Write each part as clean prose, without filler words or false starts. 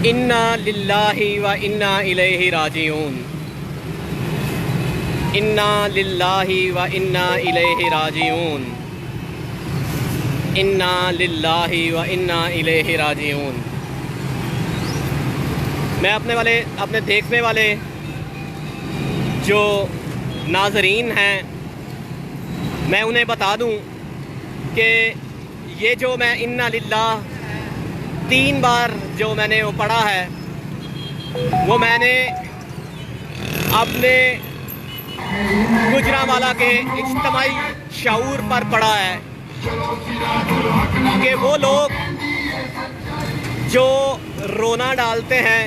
इन्ना लिल्लाहि व इन्ना इलैहि राजिऊन। इन्ना लिल्लाहि व इन्ना इलैहि राजिऊन। इन्ना लिल्लाहि व इन्ना इलैहि राजिऊन। मैं अपने देखने वाले जो नाज़रीन हैं, मैं उन्हें बता दूं कि ये जो मैं इन्ना लिल्लाह 3 बार जो मैंने वो पढ़ा है, वो मैंने अपने गुजरांवाला के इज्तिमाई शऊर पर पढ़ा है कि वो लोग जो रोना डालते हैं,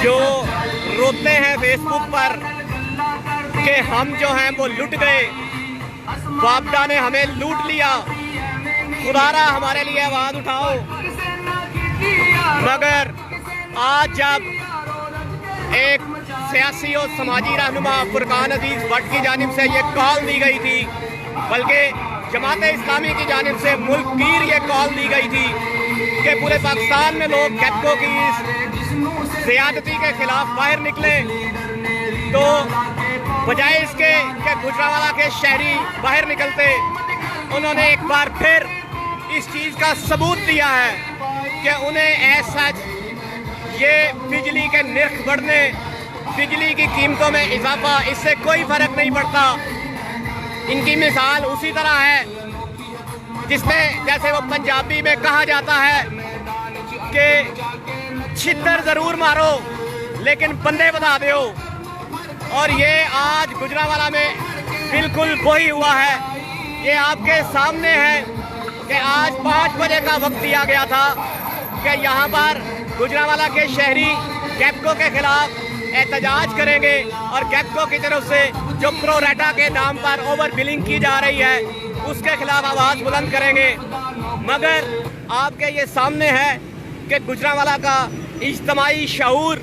जो रोते हैं फेसबुक पर कि हम जो हैं वो लुट गए, बापदा ने हमें लूट लिया, खुदारा हमारे लिए आवाज़ उठाओ। मगर आज जब एक सियासी और समाजी रहनुमा फुरकान अजीज भट्ट की जानिब से ये कॉल दी गई थी, बल्कि जमात इस्लामी की जानिब से मुल्क गिर ये कॉल दी गई थी कि पूरे पाकिस्तान में लोग कैप्को की इस ज़्यादती के खिलाफ बाहर निकले, तो बजाय इसके कि गुजरांवाला के शहरी बाहर निकलते, उन्होंने एक बार फिर इस चीज़ का सबूत दिया है कि उन्हें ऐसा ये बिजली के निर्ख बढ़ने, बिजली की कीमतों में इजाफा, इससे कोई फर्क नहीं पड़ता। इनकी मिसाल उसी तरह है जिसमें जैसे वो पंजाबी में कहा जाता है कि छितर ज़रूर मारो लेकिन बंदे बता दो, और ये आज गुजरांवाला में बिल्कुल वही हुआ है। ये आपके सामने है कि आज 5 बजे का वक्त दिया गया था कि यहाँ पर गुजरांवाला के शहरी कैप्को के खिलाफ एहतजाज करेंगे और कैप्को की तरफ से जो प्रोरेटा के नाम पर ओवर बिलिंग की जा रही है उसके खिलाफ आवाज़ बुलंद करेंगे। मगर आपके ये सामने है कि गुजरांवाला का इज्तिमाई शऊर,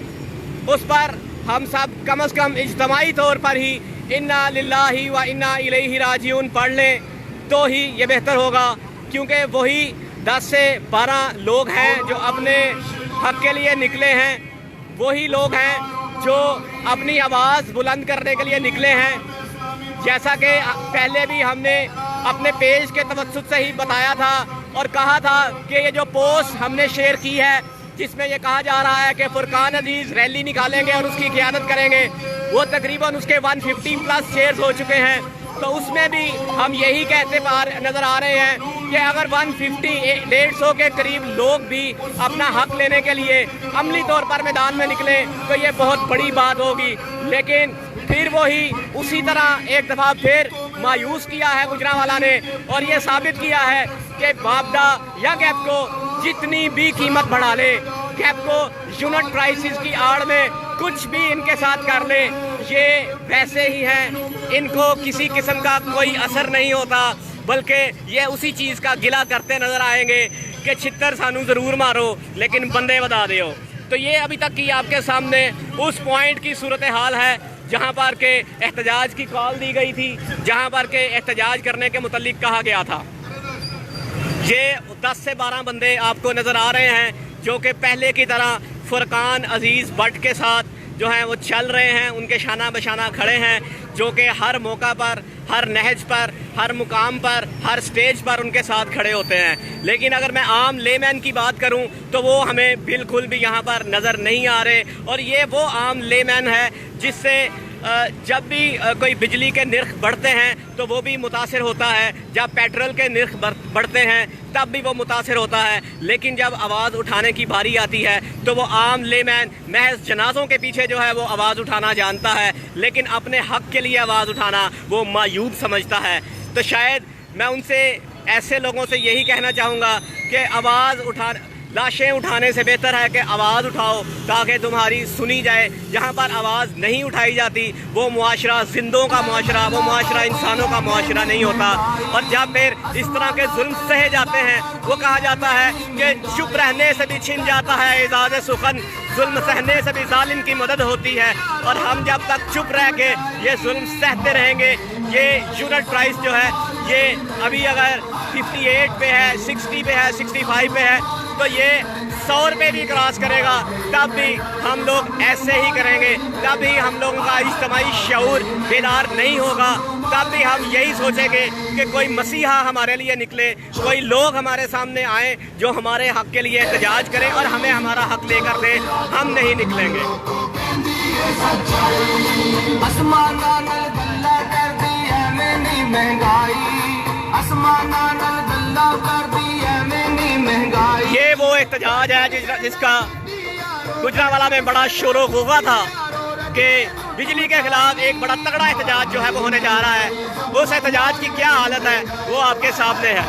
उस पर हम सब कम से कम इज्तिमाई तौर पर ही इन्ना लिल्लाहि व इन्ना इलैहि राजिऊन पढ़ लें तो ही ये बेहतर होगा, क्योंकि वही 10 से 12 लोग हैं जो अपने हक के लिए निकले हैं, वही लोग हैं जो अपनी आवाज़ बुलंद करने के लिए निकले हैं। जैसा कि पहले भी हमने अपने पेज के तवज्जुह से ही बताया था और कहा था कि ये जो पोस्ट हमने शेयर की है जिसमें ये कहा जा रहा है कि फुरकान अजीज रैली निकालेंगे और उसकी क़यादत करेंगे, वो तकरीबन उसके 150 प्लस शेयर्स हो चुके हैं। तो उसमें भी हम यही कहते नज़र आ रहे हैं कि अगर 150-150 के करीब लोग भी अपना हक लेने के लिए अमली तौर पर मैदान में निकले तो ये बहुत बड़ी बात होगी। लेकिन फिर वही उसी तरह एक दफ़ा फिर मायूस किया है गुजरांवाला ने, और ये साबित किया है कि बापदा या कैप्को जितनी भी कीमत बढ़ा ले, कैप्को यूनिट प्राइसेस की आड़ में कुछ भी इनके साथ कर ले, ये वैसे ही हैं, इनको किसी किस्म का कोई असर नहीं होता, बल्कि ये उसी चीज़ का गिला करते नज़र आएंगे कि छितर सानू ज़रूर मारो लेकिन बंदे बता दो। तो ये अभी तक की आपके सामने उस पॉइंट की सूरत हाल है जहाँ पर के एहतजाज की कॉल दी गई थी, जहाँ पर के एहतजाज करने के मुतल्लिक कहा गया था। ये 10 से 12 बंदे आपको नज़र आ रहे हैं जो कि पहले की तरह फुरकान अजीज़ भट्ट के साथ जो हैं वो चल रहे हैं, उनके शाना बशाना खड़े हैं, जो कि हर मौका पर, हर नहज पर, हर मुकाम पर, हर स्टेज पर उनके साथ खड़े होते हैं। लेकिन अगर मैं आम लेमैन की बात करूं तो वो हमें बिल्कुल भी यहाँ पर नज़र नहीं आ रहे, और ये वो आम लेमैन है जिससे जब भी कोई बिजली के निर्ख बढ़ते हैं तो वो भी मुतासिर होता है, जब पेट्रोल के निर्ख बढ़ते हैं तब भी वो मुतासिर होता है। लेकिन जब आवाज़ उठाने की बारी आती है तो वो आम लेमैन महज जनाज़ों के पीछे जो है वो आवाज़ उठाना जानता है, लेकिन अपने हक़ के लिए आवाज़ उठाना वो मायूब समझता है। तो शायद मैं उनसे, ऐसे लोगों से यही कहना चाहूँगा कि आवाज़ लाशें उठाने से बेहतर है कि आवाज़ उठाओ ताकि तुम्हारी सुनी जाए। जहाँ पर आवाज़ नहीं उठाई जाती वो मुआशरा जिंदों का मुआशरा, वो मुआशरा इंसानों का मुआशरा नहीं होता। और जब फिर इस तरह के जुल्म सहे जाते हैं, वो कहा जाता है कि चुप रहने से भी छिन जाता है एजाज़ सुखन, जुल्म सहने से भी जालिम की मदद होती है। और हम जब तक चुप रह के ये जुल्म सहते रहेंगे, ये यूनिट प्राइस जो है ये अभी अगर 58 पे है, 60 पे है, 65 पे है, तो ये 100 रुपये भी क्रॉस करेगा तब भी हम लोग ऐसे ही करेंगे, तब भी हम लोगों का इज्तिमाई शऊर बेदार नहीं होगा, तब भी हम यही सोचेंगे कि कोई मसीहा हमारे लिए निकले, कोई लोग हमारे सामने आए जो हमारे हक़ के लिए एहतजाज करें और हमें हमारा हक़ लेकर दें। हम नहीं निकलेंगे। ये वो एहतजाज है जिसका गुजरांवाला में बड़ा शोर हुआ था कि बिजली के खिलाफ एक बड़ा तगड़ा एहतजाज जो है वो होने जा रहा है। उस एहतजाज की क्या हालत है वो आपके सामने है।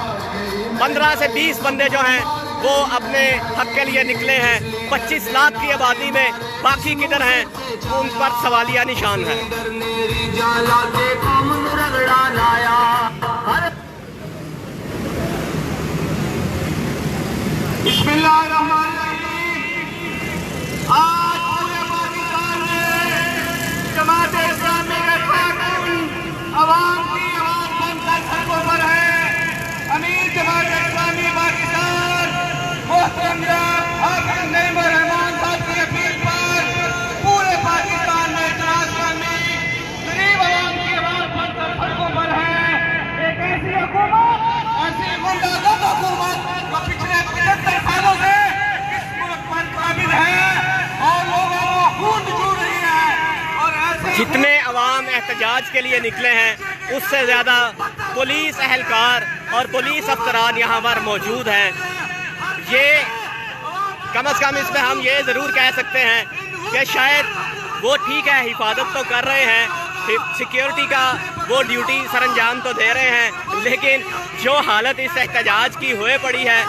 15 से 20 बंदे जो हैं वो अपने हक के लिए निकले हैं। 25 लाख की आबादी में बाकी किधर हैं, उन पर सवालिया निशान है। आज पूरे पाकिस्तान में जमात-ए इस्लामी का कानून अवाम की आवाज बनकर सड़कों पर है। अमीर जमात-ए इस्लामी पाकिस्तान मोहतरम हाकिम नईमुर रहमान साहब की अपील पर पूरे पाकिस्तान में इजलास करने गरीब आवाम की आवाज बनकर सड़कों पर है। एक ऐसी हुकूमत, ऐसी गुंडागर्द हुकूमत जो पिछले 75 सालों से इस मुल्क पर काबिज है और लोगों को खून जुड़ रही है। और ऐसे जितने अवाम एहतजाज के लिए निकले हैं उससे ज़्यादा पुलिस एहलकार और पुलिस अफसरान यहाँ पर मौजूद हैं। ये कम से कम इसमें हम ये ज़रूर कह सकते हैं कि शायद वो ठीक है, हिफाजत तो कर रहे हैं, सिक्योरिटी का वो ड्यूटी सरअंजाम तो दे रहे हैं, लेकिन जो हालत इस एहतजाज की हुए पड़ी है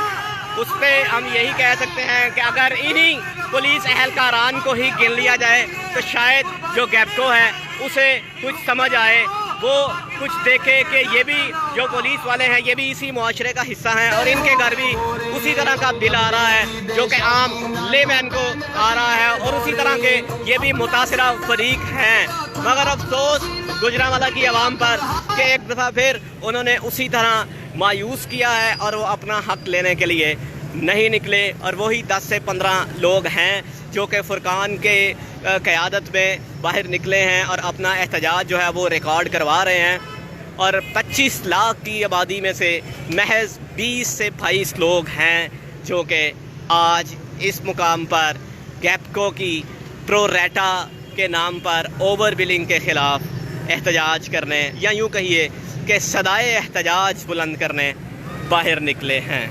उस पर हम यही कह सकते हैं कि अगर इन्हीं पुलिस एहलकारान को ही गिन लिया जाए तो शायद जो गैप्को है उसे कुछ समझ आए, वो कुछ देखे कि ये भी जो पुलिस वाले हैं ये भी इसी मुआशरे का हिस्सा हैं और इनके घर भी उसी तरह का बिल आ रहा है जो कि आम लेमैन को आ रहा है और उसी तरह के ये भी मुतासिरा फरीक हैं। मगर अफसोस गुजरांवाला की आवाम पर कि एक दफ़ा फिर उन्होंने उसी तरह मायूस किया है और वो अपना हक़ लेने के लिए नहीं निकले। और वही 10 से 15 लोग हैं जो कि फुरकान के क़यादत में बाहर निकले हैं और अपना एहतजाज जो है वो रिकॉर्ड करवा रहे हैं। और 25 लाख की आबादी में से महज 20 से 22 लोग हैं जो कि आज इस मुकाम पर गैप्को की प्रो रेटा के नाम पर ओवर बिलिंग के ख़िलाफ़ एहतजाज करने या यूँ कहिए कि सदाए एहतजाज बुलंद करने बाहर निकले हैं।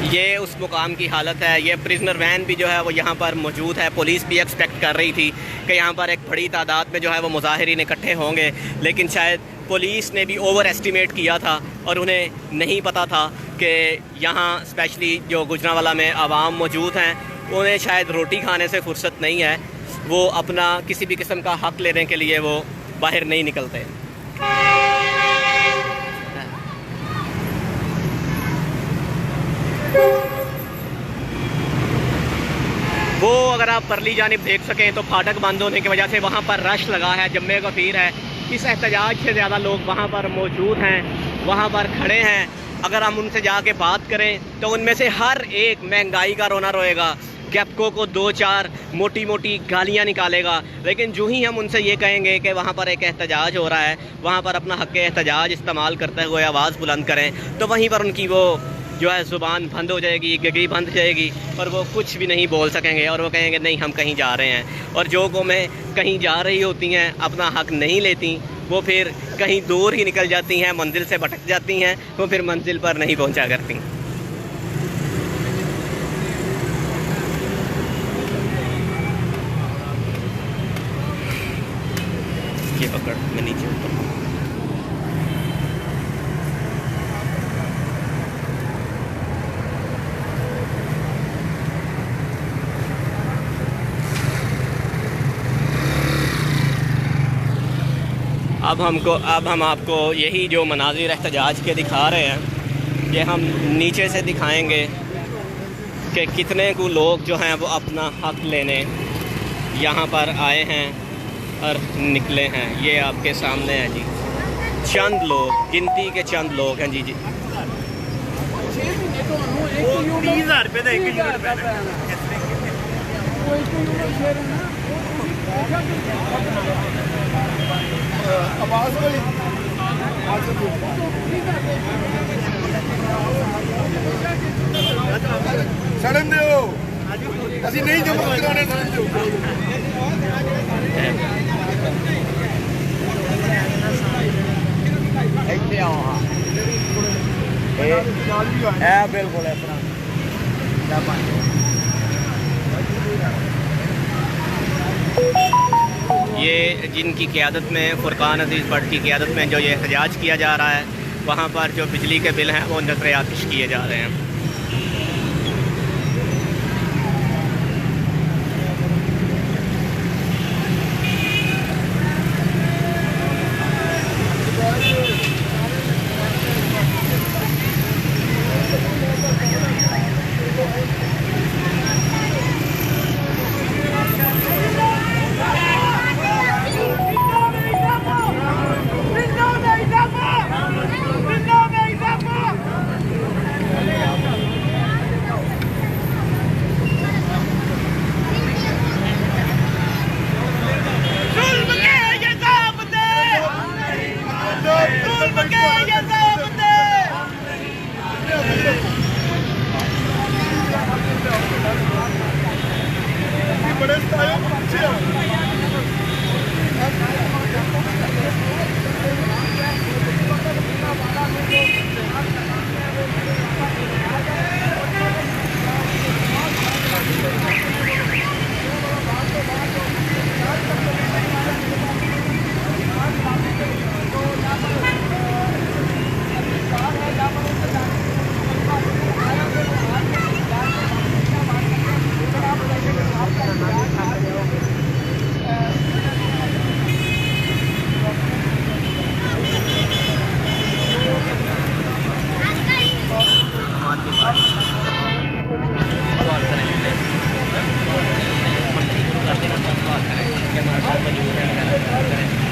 ये उस मुकाम की हालत है। ये प्रिजनर वैन भी जो है वो यहाँ पर मौजूद है। पुलिस भी एक्सपेक्ट कर रही थी कि यहाँ पर एक बड़ी तादाद में जो है वो मुजाहिरीन इकट्ठे होंगे, लेकिन शायद पुलिस ने भी ओवर एस्टिमेट किया था और उन्हें नहीं पता था कि यहाँ स्पेशली जो गुजरांवाला में आवाम मौजूद हैं उन्हें शायद रोटी खाने से फुर्सत नहीं है, वो अपना किसी भी किस्म का हक़ लेने के लिए वो बाहर नहीं निकलते। वो अगर आप परली जानिब देख सकें तो फाटक बंद होने की वजह से वहाँ पर रश लगा है, जम्मे गफीर है। इस एहतजाज से ज़्यादा लोग वहाँ पर मौजूद हैं, वहाँ पर खड़े हैं। अगर हम उनसे जाके बात करें तो उनमें से हर एक महंगाई का रोना रोएगा, गैप्को को 2-4 मोटी मोटी गालियाँ निकालेगा। लेकिन जो ही हम उनसे ये कहेंगे कि वहाँ पर एक एहतजाज हो रहा है, वहाँ पर अपना हक़ एहतजाज इस्तेमाल करते हुए आवाज़ बुलंद करें, तो वहीं पर उनकी वो जो है ज़ुबान बंद हो जाएगी, गगी बंद हो जाएगी और वो कुछ भी नहीं बोल सकेंगे और वो कहेंगे नहीं हम कहीं जा रहे हैं। और जो कौमें कहीं जा रही होती हैं, अपना हक़ नहीं लेती, वो फिर कहीं दूर ही निकल जाती हैं, मंजिल से भटक जाती हैं, वो फिर मंजिल पर नहीं पहुंचा करती। ये पकड़, मैं नीचे ऊपर। अब हम आपको यही जो मनाजिर एहतजाज के दिखा रहे हैं, ये हम नीचे से दिखाएंगे कि कितने को लोग जो हैं वो अपना हक़ लेने यहाँ पर आए हैं और निकले हैं। ये आपके सामने है जी, चंद लोग, गिनती के चंद लोग हैं जी। 30,000 रुपये का 1 यूनिट सड़न दो असी नहीं जमा कराने सड़न दो। बिल्कुल ये जिनकी क़यादत में फुरकान अजीज़ भट्ट की क़यादत में जो ये एहतजाज किया जा रहा है, वहाँ पर जो बिजली के बिल हैं वो नज़र आतिश किए जा रहे हैं।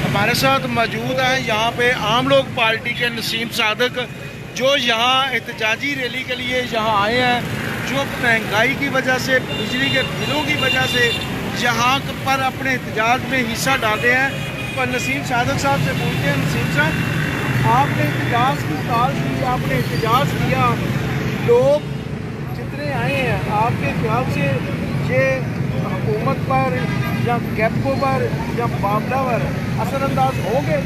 हमारे साथ मौजूद हैं यहाँ पे आम लोग पार्टी के नसीम सादक, जो यहाँ एहतजाजी रैली के लिए यहाँ आए हैं, जो महंगाई की वजह से, बिजली के बिलों की वजह से यहाँ पर अपने एहतजाज में हिस्सा डाले हैं। पर नसीम सादक साहब से पूछते हैं, नसीम साहब आपने एहतजाज की कॉल की, आपने एहतजाज किया, लोग जितने आए हैं आपके ख्याल से ये हुकूमत पर या कैपको पर या बाबला पर असरअंदाज हो गए?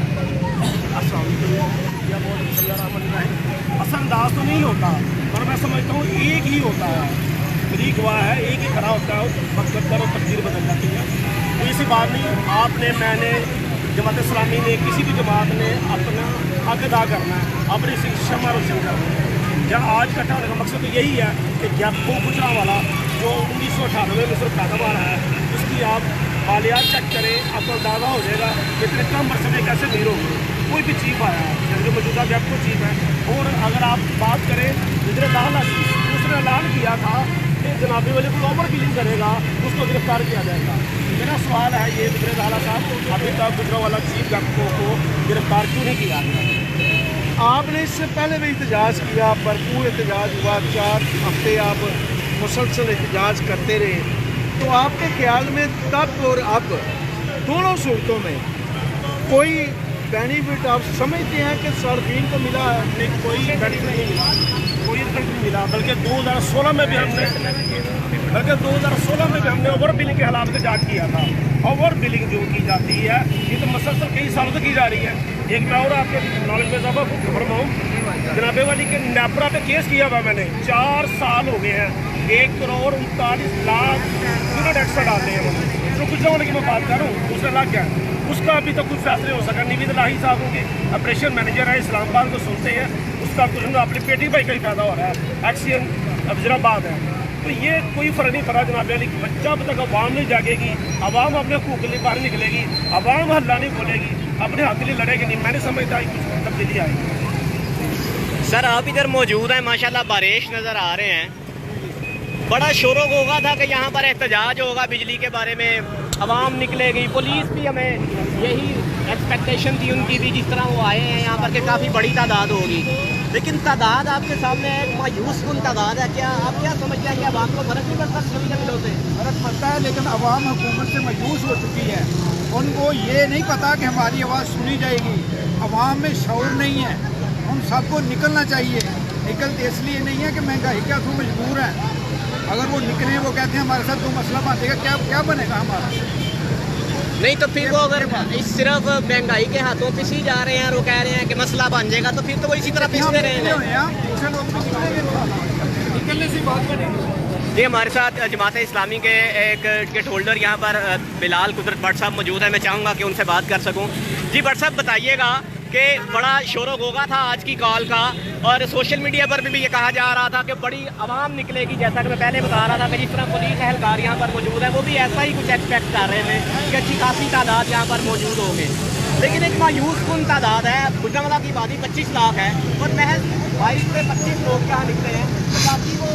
असरअंदाज तो नहीं होता, पर मैं समझता हूँ एक ही होता है, मेरी गवाह है, एक ही खड़ा होता है, मकद्दर और तकदीर बदल जाती है। तो ऐसी बात नहीं, आपने, मैंने, जमात इस्लामी ने, किसी भी जमात ने अपना हक अदा करना है, अपनी शिक्षा रोशन करना है। जहाँ आज इकट्ठा होने का मकसद तो यही है कि गैपको गुजरा वाला जो 1998 में सिर्फ पैदा हुआ है, उसकी आप मालियात चेक करें, आपको अंदाज़ा हो जाएगा कि इतने कम वर्ष में कैसे नीरो कोई भी चीप आया है, जैसे मौजूदा गैपको चीप है। और अगर आप बात करें गुजरे लाला की, उसने ऐलान किया था कि जनाबे वाले को ओवर बिलिंग करेगा उसको गिरफ्तार किया जाएगा। मेरा सवाल है ये, गुजरे लाला साहब अभी तक गुजरा वाला चीफ गैपको को गिरफ्तार क्यों नहीं किया गया? आपने इससे पहले भी एहतजाज किया, भरपूर एहतजाज हुआ, 4 हफ्ते आप मुसलसल एहतजाज करते रहे। तो आपके ख्याल में तब और अब दोनों सूरतों में कोई बेनिफिट आप समझते हैं कि सार्फिन को मिला है? नहीं, कोई बेनिफिट नहीं मिला, कोई रिजल्ट नहीं मिला। बल्कि 2016 में भी हमने ओवर बिलिंग के हालात का जांच किया था। ओवर बिलिंग जो की जाती है ये तो मसलसल कई सालों से की जा रही है। एक मैं और आपके नॉलेज में साहब फरमाऊँ, जनाबे वाली के नेपरा पे केस किया हुआ मैंने, 4 साल हो गए हैं, 1,39,00,000 यूनिट एक्स्ट्रा डालते हैं उन्होंने। जो गुजरा वाले की मैं बात करूँ उसने लग गया, उसका अभी तक कुछ फैसले हो सका। निवीद लाही साहब होंगे, ऑपरेशन मैनेजर है, इस्लामाबाद को सुनते हैं, उसका कुछ अपनी पेटी भाई का ही फायदा हो रहा है, एक्सीडेंट वज़ीराबाद है। तो ये कोई फ़र्क नहीं पड़ा जनाब अली, जब तक अवाम नहीं जागेगी, अवाम अपने हकूक़ के लिए बाहर निकलेगी, अवाम हल्ला नहीं बोलेगी, अपने हक के लिए लड़ेगी नहीं, मैंने समझता है कुछ तब्दीली आएगी। सर आप इधर मौजूद हैं, माशाल्लाह बारिश नज़र आ रहे हैं, बड़ा शोर होगा था कि यहाँ पर एहतजाज होगा बिजली के बारे में, अवाम निकलेगी, पुलिस भी हमें यही एक्सपेक्टेशन थी उनकी भी, जिस तरह वो आए हैं यहाँ पर के काफ़ी बड़ी तादाद होगी, लेकिन तादाद आपके सामने एक मायूस कुन तादाद है। क्या आप क्या समझते हैं कि अब आपको फ़र्क नहीं पड़ता सभी जमीनों से? फर्क पड़ता है, लेकिन अवाम हुकूमत से मायूस हो चुकी है। उनको ये नहीं पता कि हमारी आवाज़ सुनी जाएगी। अवाम में शऊर नहीं है। हम सबको निकलना चाहिए। निकलते इसलिए नहीं है कि महंगाई के हाथों मजबूर हैं। अगर वो निकलें, वो कहते हैं हमारे साथ तो मसला बांधेगा, क्या बनेगा हमारा? नहीं तो फिर वो अगर इस सिर्फ महंगाई के हाथों पिसी जा रहे हैं और वो कह रहे हैं कि मसला बन जाएगा, तो फिर तो वो इसी तरह पिसते रहेंगे। निकलने से बात बनेगी। जी, हमारे साथ जमात इस्लामी के एक टिकट होल्डर यहाँ पर बिलाल कुदरत भट्ट साहब मौजूद है। मैं चाहूँगा कि उनसे बात कर सकूँ। जी भट्ट साहब, बताइएगा कि बड़ा शोर गोगा था आज की कॉल का, और सोशल मीडिया पर भी ये कहा जा रहा था कि बड़ी आवाम निकलेगी। जैसा कि मैं पहले बता रहा था कि जिस तरह पुलिस एहलकार यहाँ पर मौजूद है, वो भी ऐसा ही कुछ एक्सपेक्ट कर रहे थे कि अच्छी खासी तादाद यहाँ पर मौजूद होंगे। लेकिन एक मायूस कुन तादाद है। गुजरांवाला की आबादी 25 लाख है और महज 22 से 25 लोग यहाँ निकले हैं, तो बाकी वो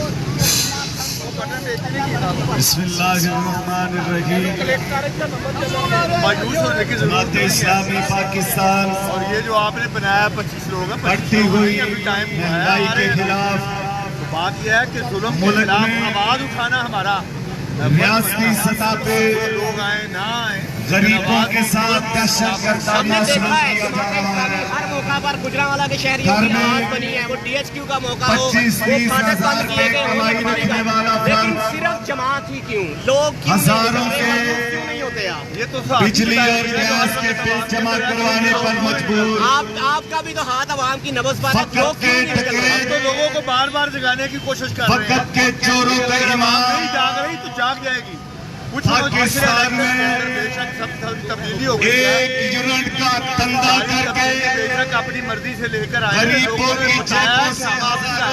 जमात इस्लामी पाकिस्तान और ये जो आपने बनाया 25 लोग हैं, बढ़ती हुई महंगाई के खिलाफ तो बात यह है कि जुल्म के खिलाफ आवाज उठाना हमारा रियासती सतह पे लोग आए ना आए, गरीबों के साथ दहशत गर्दा हमने शुरू देखा है किया जा रहा है। हर मौका पर गुजरांवाला के शहरियों की आवाज बनी है। वो DHQ का मौका हो, वो फाटक बंद किए गए हो, लेकिन सिर्फ जमात ही क्यों, लोग क्यों हजारों क्यों नहीं होते आप? ये तो बिजली और गैस के बिल जमा करवाने पर मजबूर। आपका भी तो हाथ अवाम की नब्ज पर है, लोग क्यों नहीं निकल रहे? हम तो लोगों को बार बार जगाने की कोशिश कर रहे हैं। वक्त के चोरों का अगर आवाम ईमान नहीं जाग रही तो जाग जाएगी। कुछ पाकिस्तान में बेशक सब तब्दीली हो गई है, एक यूनिट का धंधा करके बेशक अपनी मर्जी से लेकर आए गरीबों की जेबों से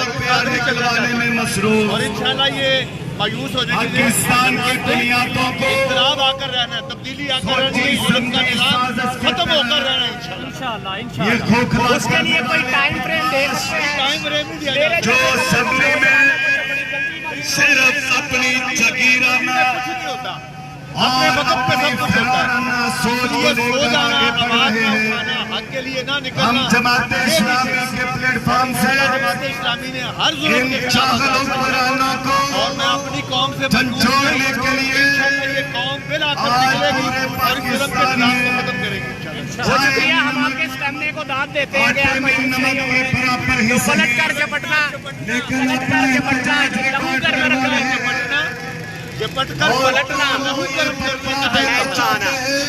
रुपया निकलवाने में मसरूफ और इंशाल्लाह ये मायूस हो जाएगी। पाकिस्तान की बुनियादों को इख्तिलाफ आकर रहना है, तब्दीली आकर रहना है, जुल्म का निज़ाम खत्म होकर रहना है इंशाल्लाह। ये खोखला उसके लिए कोई टाइम फ्रेम दे सकते हैं? टाइम फ्रेम नहीं दिया जाता। जो असेंबली में सिर्फ अपनी जगीराना कुछ नहीं होता, और वक्त पे सब कुछ होता है। अपनी सोच को ये सो लेकर जाना, आगे बढ़ आवाज रहे ना हैं। उठाना, हक के लिए ना हम निकलना। जमात इस्लामी के प्लेटफॉर्म से जमात इस्लामी ने हर जुल्म इन के खिलाफ चाहत आवाज उठाई हुक्मरानों को और मैं अपनी कौम से झंझोड़ने के लिए इंशाल्लाह ये कौम फिर आकर आज निकलेगी पूरे और जुल्म के पाकिस्तान खिलाफ में खत्म करेगी इंशाल्लाह। बहुत शुक्रिया, हम आपके स्टैमिने को दाद देते हैं कि आप आटे में मयूस नहीं नमक हो के गए। बराबर ही तो पलट सही, कर झपटना, लेकिन पलट कर अपने झपटना, लहू कर में रखना, झपट कर पलटना, लहू कर पलटना।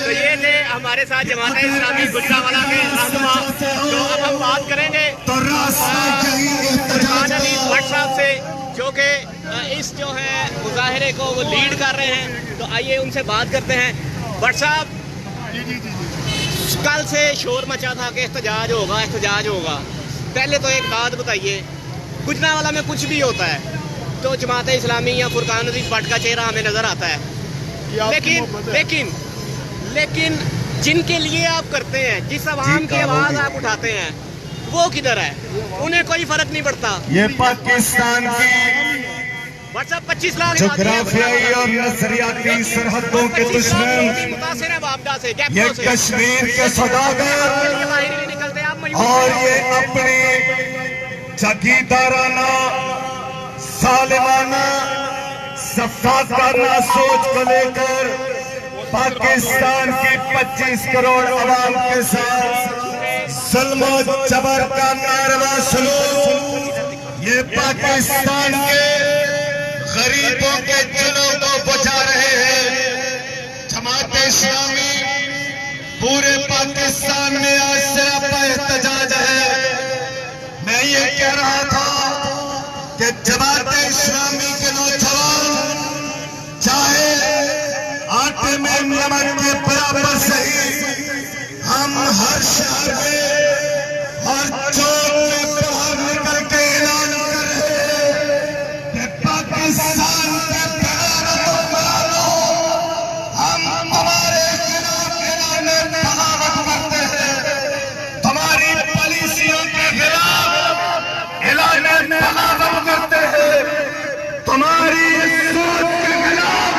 तो ये थे हमारे साथ जमात इस्लामी गुजरांवाला के रहनुमा। तो अब हम बात करेंगे तो रास्ता यही फरमान अली एहतजाज भट्ट साहब से, जो कि इस जो है मुजाहरे को वो लीड कर रहे हैं। तो आइए उनसे बात करते हैं। भट्ट साहब, कल से शोर मचा था कि एहतजाज होगा, एहतजाज होगा। पहले तो एक बात बताइए, गुजरांवाला में कुछ भी होता है तो जमात इस्लामी या फुरकान अजीज भट्ट का चेहरा हमें नजर आता है, लेकिन जिनके लिए आप करते हैं, जिस आवाम की आवाज आप उठाते हैं, वो किधर है? उन्हें कोई फर्क नहीं पड़ता। ये पाकिस्तान की व्हाट्सएप 25 लाख जोग्राफियाई और नजरियाती सरहदों के दुश्मन, मुतासिर है वापदा से, ये कश्मीर के सौदागर बाहर नहीं निकलते आप मयूस और नहीं ये हो। अपनी जागीरदाराना सालिमाना सफाकाना सोच को लेकर पाकिस्तान की 25 करोड़ आवाम के साथ जुल्म और जबर का नारवा सलूक, ये पाकिस्तान के गरीबों के दिलों को बचा रहे हैं। जमात इस्लामी पूरे पाकिस्तान में आज सरापा एहतजाज है। मैं ये कह रहा था कि जमात इस्लामी के नौजवान चाहे आटे में नमक के बराबर सही, हम हर शहर में हर चौक में बाहर निकल के ऐलान कर रहे हैं कि पाकिस्तान के हुक्मरानों, हम तुम्हारे खिलाफ ऐलान बगावत करते हैं, तुम्हारी पॉलिसियों के खिलाफ ऐलान बगावत करते हैं, तुम्हारी सोच के खिलाफ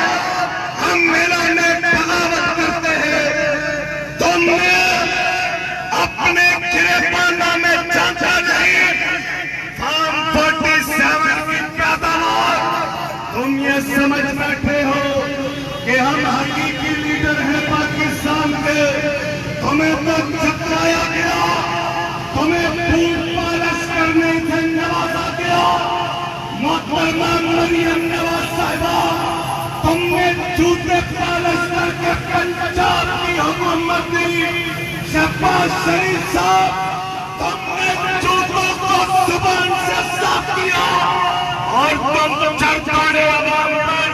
हम ऐलान बगावत करते हैं। तुमने करने से नवाजा गया। मोहतरमा मरियम नवाज साहिबा, तुमने जूते पालिश करके पंजाब की हुकूमत दी। शहबाज शरीफ साहब, तुमने जूतों को जुबान से साफ किया और तुम चढ़ आवाम पर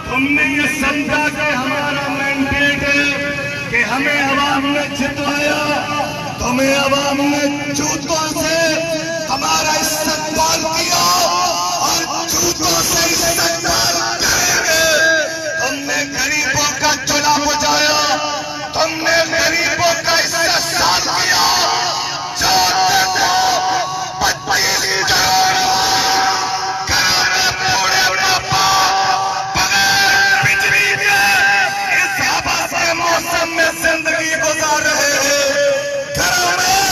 तुमने ये समझा कि हमारा मैंडेट है कि हमें आवाम ने जितवाया। तुम्हें आवाम ने जूतों से हमारा इस्तेमाल किया और जूतों से इस्तेमाल करेंगे। तुमने गरीबों का चूल्हा बुझाया, तुमने गरीबों का इस्तेमाल किया। जो देखो 25 करोड़ पूरे बगैर बिजली के इस हवा से मौसम में जिंदगी गुजार रहे हैं। घरों में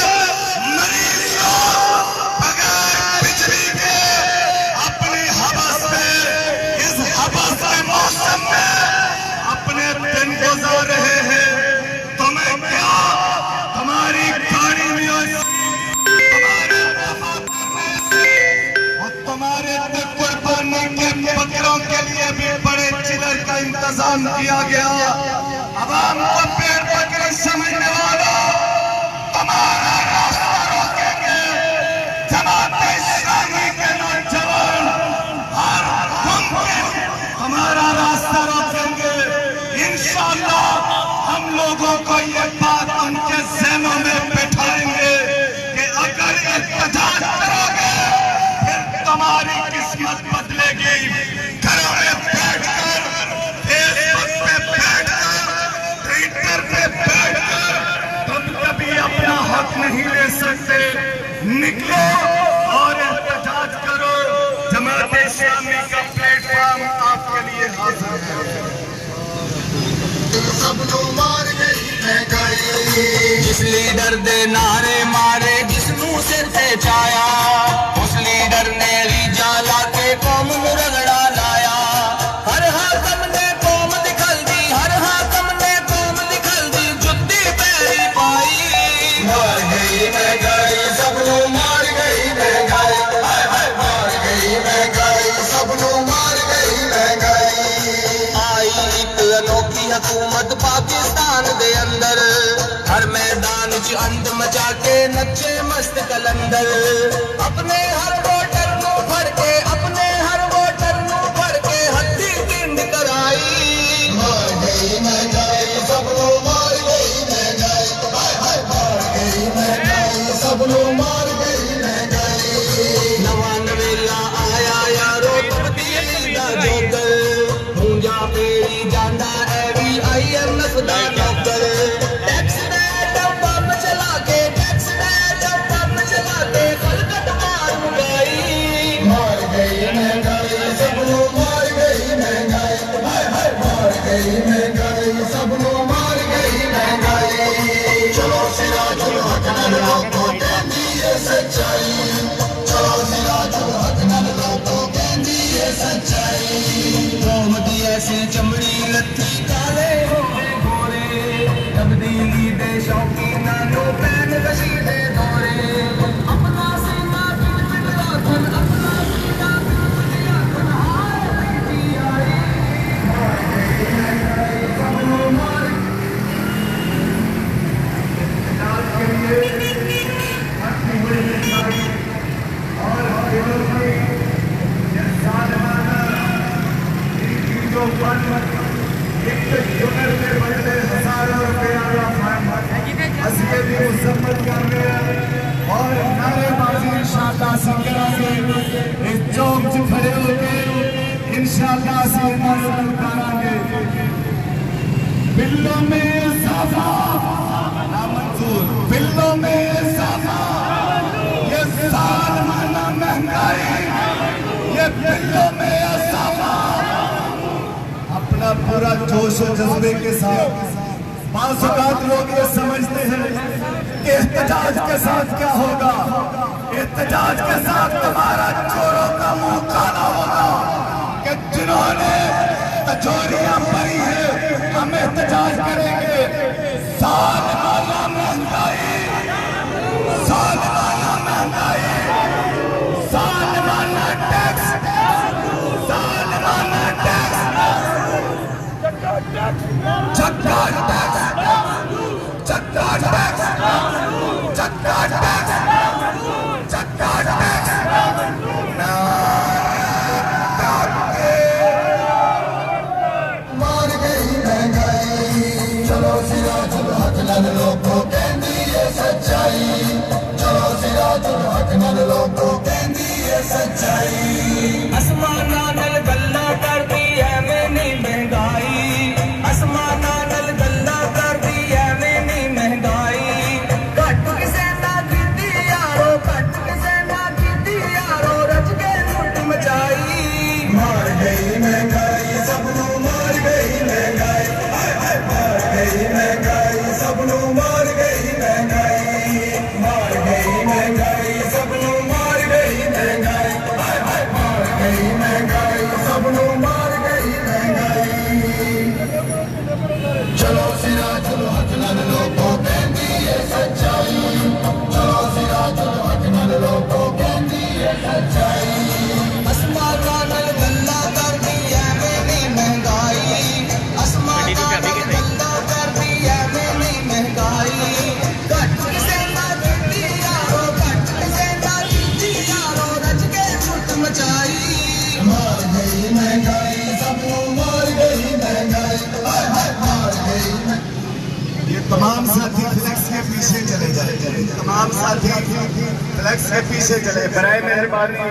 मरीज लोग बगैर बिजली के अपनी हवस में इस हवस के मौसम में अपने दिन गुजार रहे हैं। तुम्हें क्या तुम्हारी गाड़ी में तुम्हारे दफा करने से और तुम्हारे कुर्बानी के बकरों के लिए भी बड़े चिलर का इंतजाम किया गया। आवाम को पेड़ बकरे समझने वाला तुम्हारा रास्ता रोकेंगे। जमात इस्लामी के नौजवान हर मुमकिन हमारा रास्ता रोकेंगे। इंशाअल्लाह हम लोगों को ये बात उनके ज़हनों में बैठाएंगे कि अगर एहतजाज करोगे फिर तुम्हारी किस्मत बदलेगी। घरों में बैठकर, फेसबुक पे बैठकर, ट्विटर पे बैठकर तुम कभी अपना हक नहीं ले सकते। निकलो और एहतजाज करो। जमात इस्लामी का प्लेटफॉर्म आपके लिए हाजिर है। सब लोग मार गई महंगाई, जिस लीडर दे नारे मारे जिसनू सिर ते चाया, उस लीडर ने रीजा लाके कौम नू रगड़ा लाया। हर हाकम ने कौम दिखल दी, हर हाकम ने कौम दिखल दी, जुत्ती पैरी पाई। मार गई महंगाई, सब लोग मार गई महंगाई, हाय हाय मार गई महंगाई, सब लोग मार गई महंगाई। आई एक अनोखी हुकूमत पाकिस्तान दे अंदर, हर मैदान च अंद मचा के नचे मस्त कलंदर। अपने हर वोटर नू फड़ के, अपने हर वोटर नू फड़ के हथी टिंड कराई। मार गई महंगाई, सब लोग मार गई महंगाई, हाय हाय मार गई महंगाई, सब लोग मार गई महंगाई। नवा नवेला आया यारो तब्दीली दा जोकर, मुंजा पेरी जांदा एवी IMF दा नौकर। टैक्स रेट बम चला के, टैक्स रेट बम चला के खलकत मार मुगाई। मार गई महंगाई, सब लोग मार गई महंगाई, हाय हाय मार गई महंगाई, सब लोग मार गई महंगाई। चलो सिराजुल हक नाल लोगों कहंदी है सच्चाई, चलो सिराजुल हक नाल लोगों कहंदी है सच्चाई। कौम दी ऐसी चमड़ी लत्ती काले हो गए गोरे, तब्दीली दे शौकीना नो पैन कशी दे दौरे। अपना सीना पिट पिट राखन, अपना सीना पिट पिट राखन, हार पीटी आई। सब लोग मार के लिए अच्छी हुई महंगाई और दिलों में ये सालमाना इन चीजों पर एक जुनर से बदले हजारों रुपया असलिए भी मुसम्मत कर रहे हैं और नारेबाजी इंशाअल्लाह से करांगे। इस चौक से खड़े होकर इंशाअल्लाह से करांगे। बिल्लों में इजाफा नामंजूर, बिल्लों में इजाफा, ये सालमाना महंगाई, ये बिल्लों में इजाफा। अपना पूरा जोश और जज्बे के साथ बाज़ औक़ात लोग ये समझते हैं कि एहतजाज के साथ क्या होगा। एहतजाज के साथ तुम्हारा चोरों का मुंह काला होगा कि जिन्होंने तिजोरियां भरी है हम एहतजाज करेंगे। सालमाना महंगाई, सालमाना महंगाई, सच्चाई आसमाना नल गल्ला कर दी है मैंने महंगाई आसमाना नल गल्ला कर दी है मैंने महंगाई घट किसे ना कीती यारो घट किसे ना कीती यारो रज के लुट मचाई मार गई महंगाई सबनू मार गई महंगाई मार गई महंगाई सबनू मार गई महंगाई मार गई महंगाई सबनू मार गई महंगाई मार गई महंगाई सबनू मार गई महंगाई चलो सिरा चलो हक नाल लोगों कहंदी है सच्चाई चलो सिरा चलो हक नाल लोगों कहंदी है सच्चाई आसमाना नल गल्ला कर दी है मैंने महंगाई आसमाना नल गल्ला कर दी है मैंने महंगाई घट किसे ना कीती यारो घट किसे ना कीती यारो रज के लुट मचाई मार गई महंगाई सबनू मार गई महंगाई मार गई। ये तमाम साथी फ्लैक्स के पीछे चले जाए तमाम साथी फ्लैक्स के पीछे चले बराए मेहरबानी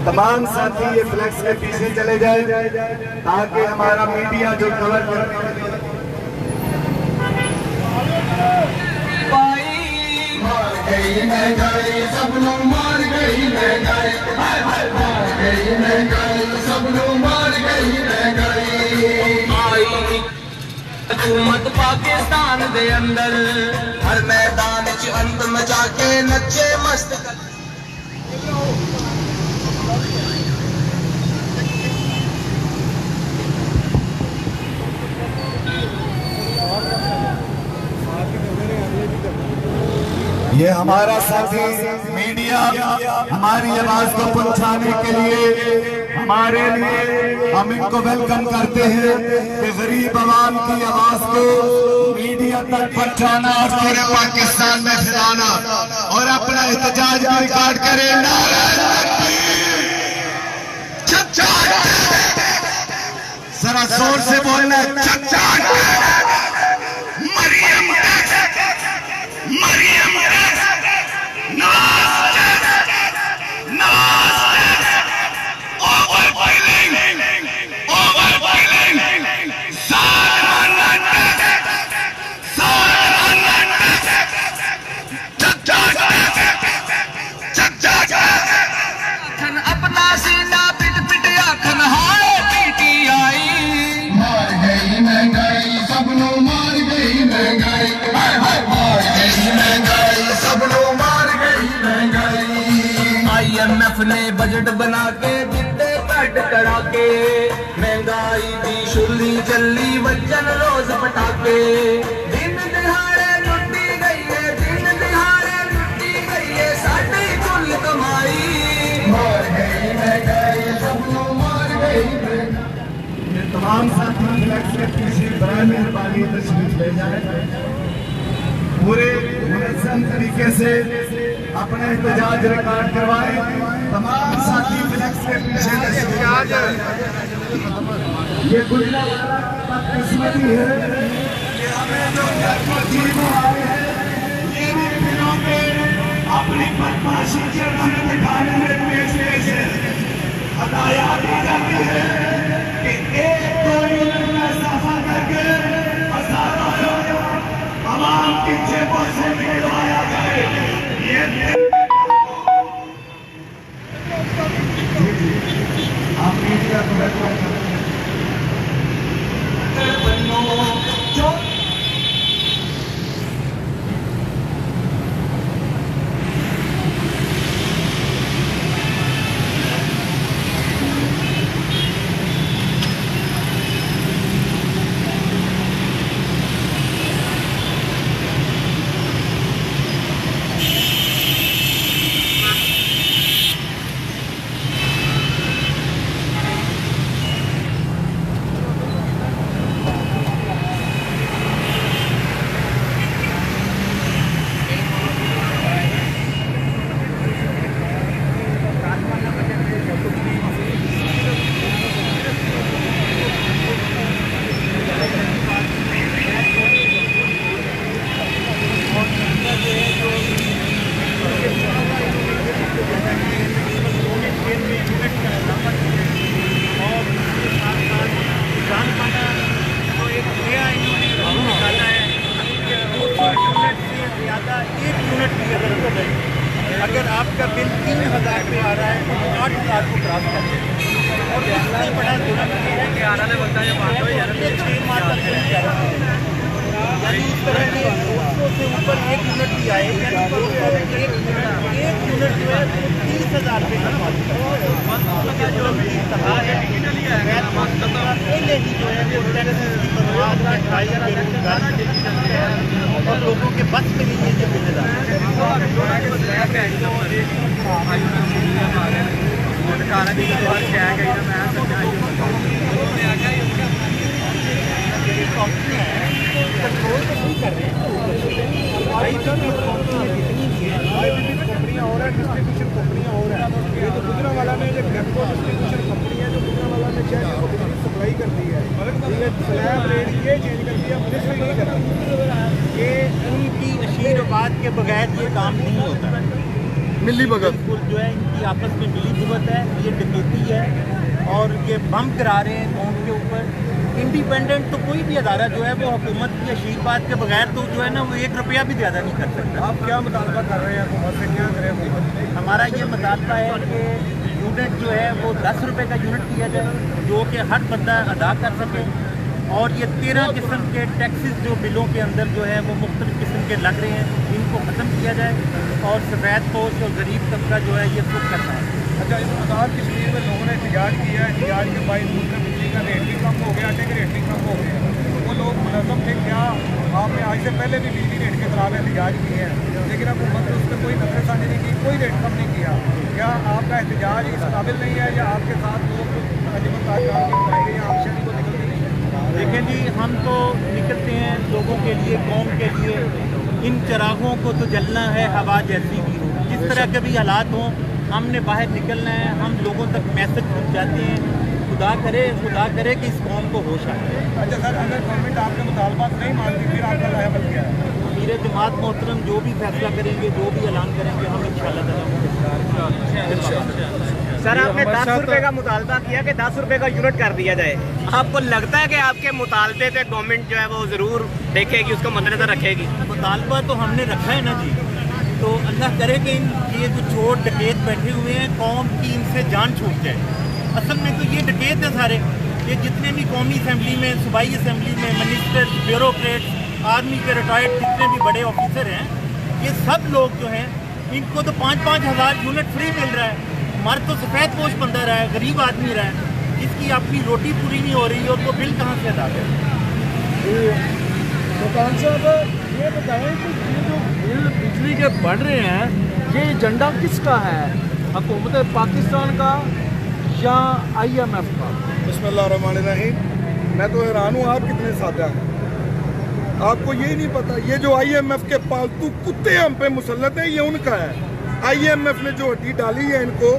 तमाम साथी ये फ्लैक्स के पीछे चले जाए ताकि हमारा मीडिया जो कवर कर मार गई महंगाई सबनू मार गई महंगाई मार गई महंगाई सबनू मार गई महंगाई हुकूमत पाकिस्तान दे अंदर हर मैदान च अंत मचा के नचे मस्त ये हमारा साथी मीडिया हमारी आवाज को पहुंचाने के लिए हमारे लिए हम इनको वेलकम करते हैं कि गरीब आवाम की आवाज को मीडिया तक पहुंचाना और पूरे पाकिस्तान में फैलाना और अपना एहतजाज भी रिकॉर्ड करें। जरा जोर से बोलना मरियम मरियम अपना सीना पिट पिट आखन हाय पीटीआई मार गई महंगाई सबनू मार गई महंगाई मार गई महंगाई सबनू मार गई महंगाई। IMF ने बजट बना के दिते घट करा के महंगाई दी शुल्ली चली वचन रोज पटाके दिन दिहाड़े लुटी गई है दिन दिहाड़े लुटी गई है साडी कुल कमाई मार गई महंगाई सबनू मार गई महंगाई। ये तमाम साथी फ्लैक्स के पीछे बराए मेहरबानी तशरीफ ले जाए पूरे मुनज़्ज़म तरीके से अपना एहतजाज रिकॉर्ड करवाए। तमाम साथी फ्लैक्स के पीछे तशरीफ ले जाए। ये गुजरात बदकिस्मती है कि हमें जो नसीब आए हैं ये भी दिनों में अपनी बदमाशी के रंग दिखाने में पेश है। हदायत दी जाती है कि एक दो यूनिट में इजाफा करके हजारों आवाम की जेबों से निकलवाया जाए। ये आप मीडिया को वेलकम करते हैं। जो बिल 3000 पे आ रहा है, 8000 को क्रॉस कर रहे हैं। और इससे बड़ा जुर्म ये है कि 6 माह तक बिल जारी रहेगा। यानी इस तरह के 200 से ऊपर 1 यूनिट भी आए, यानी 1 यूनिट जो है 30,000 रुपये का मालिक है। पहले ही जो है वो टैक्स की बर्बाद महंगाई बेरोजगारी के चलते हैं और लोगों के बस में नहीं ये जिम्मेदार कंट्रोल तो नहीं कर रहे हैं। कंपनियाँ और हैं, डिस्ट्रीब्यूशन कंपनियाँ और हैं। ये तो गुजरांवाला में जो गेपको डिस्ट्रीब्यूशन कंपनी है जो गुजरांवाला में शहर को बिजली सप्लाई करती है, ये स्लैब रेट ये चेंज कर दिया, मिनिस्ट्री नहीं कर रही। ये उनकी आशीर्वाद के बगैर ये काम नहीं होता है। मिली भगत बिल्कुल जो है इनकी आपस में मिली भगत है, ये डकैती है और ये बम करा रहे हैं कौम के ऊपर। इंडिपेंडेंट तो कोई भी अदारा जो है वो हुकूमत की आशीर्वाद के बगैर तो जो है ना वो 1 रुपया भी ज़्यादा नहीं कर सकता। आप क्या मुतालबा कर रहे हैं हुकूमत से, क्या करें हुकूमत? हमारा ये मुतालबा है कि यूनिट जो है वो 10 रुपये का यूनिट किया जाए, जो कि हर बंदा अदा कर सके। और ये 13 किस्म के टैक्सेस जो बिलों के अंदर जो है वो मुख्तलिफ किस्म के लग रहे हैं, इनको ख़त्म किया जाए और सफ़ेद पोश और गरीब तबका जो है ये सुख करना है। अच्छा, इस आज़ाद कश्मीर में लोगों ने एहतजाज किया है, एहतजाज के बाद दूसरे बिजली का रेट भी कम हो गया, आटे के रेट भी कम हो गए। वो लोग मुलज़्ज़म थे, क्या आपने आज से पहले भी बिजली रेट के खिलाफ एहतजाज किए हैं, लेकिन अब हुकूमत ने उस पर कोई नजरसानी नहीं की, कोई रेट कम नहीं किया। क्या आपका एहतजाज इस काबिल नहीं है या आपके साथ लोग अजमत ताजदार की बताएंगे या आप शहरी को निकलते नहीं? देखें जी, हम तो निकलते हैं लोगों के लिए, कौम के लिए। इन चरागों को तो जलना है, हवा जैसी भी हो, जिस तरह के भी हालात हों, हमने बाहर निकलना है। हम लोगों तक मैसेज पहुँचाते हैं। खुदा करे कि इस कौम को होश आए। अच्छा सर, अगर गवर्नमेंट आपके मुतालबात नहीं मानती फिर आपका लायबल क्या है? मेरे जमात मोहतरम जो भी फैसला करेंगे, जो भी ऐलान करेंगे, हम इंशाल्लाह सर आपने 10 रुपये का मुतालबा किया कि 10 रुपये का यूनिट कर दिया जाए। आपको लगता है कि आपके मुतालबे पे गवर्नमेंट जो है वो ज़रूर देखेगी, उसको मद्देनजर रखेगी? मुतालबा तो हमने रखा है ना जी, तो अल्लाह करे कि ये जो चोर डकैत बैठे हुए हैं कौम की इनसे जान छूट जाए। असल में तो ये डकैत है सारे, ये जितने भी कौमी असम्बली में, सूबाई असम्बली में मिनिस्टर, ब्यूरोक्रेट, आर्मी के रिटायर्ड जितने भी बड़े ऑफिसर हैं, ये सब लोग जो हैं इनको तो 5-5 हज़ार यूनिट फ्री मिल रहा है। मर्द तो सफ़ेद पोश बंदा रहा है, गरीब आदमी रहा है, जिसकी अपनी रोटी पूरी नहीं हो रही और वो बिल कहाँ से अदा करें? सुल्तान साहब ये बताएं कि ये जो बिल बिजली के बढ़ रहे हैं, ये एजेंडा किसका है? हुकूमत पाकिस्तान का या IMF का? बिस्मिल्लाहिर्रहमानिर्रहीम। मैं तो हैरान हूँ, आप कितने सादा हैं। आपको यही नहीं पता ये जो IMF के पालतू कुत्ते हम पे मुसल्लत हैं, ये उनका है। IMF ने जो हड्डी डाली है इनको,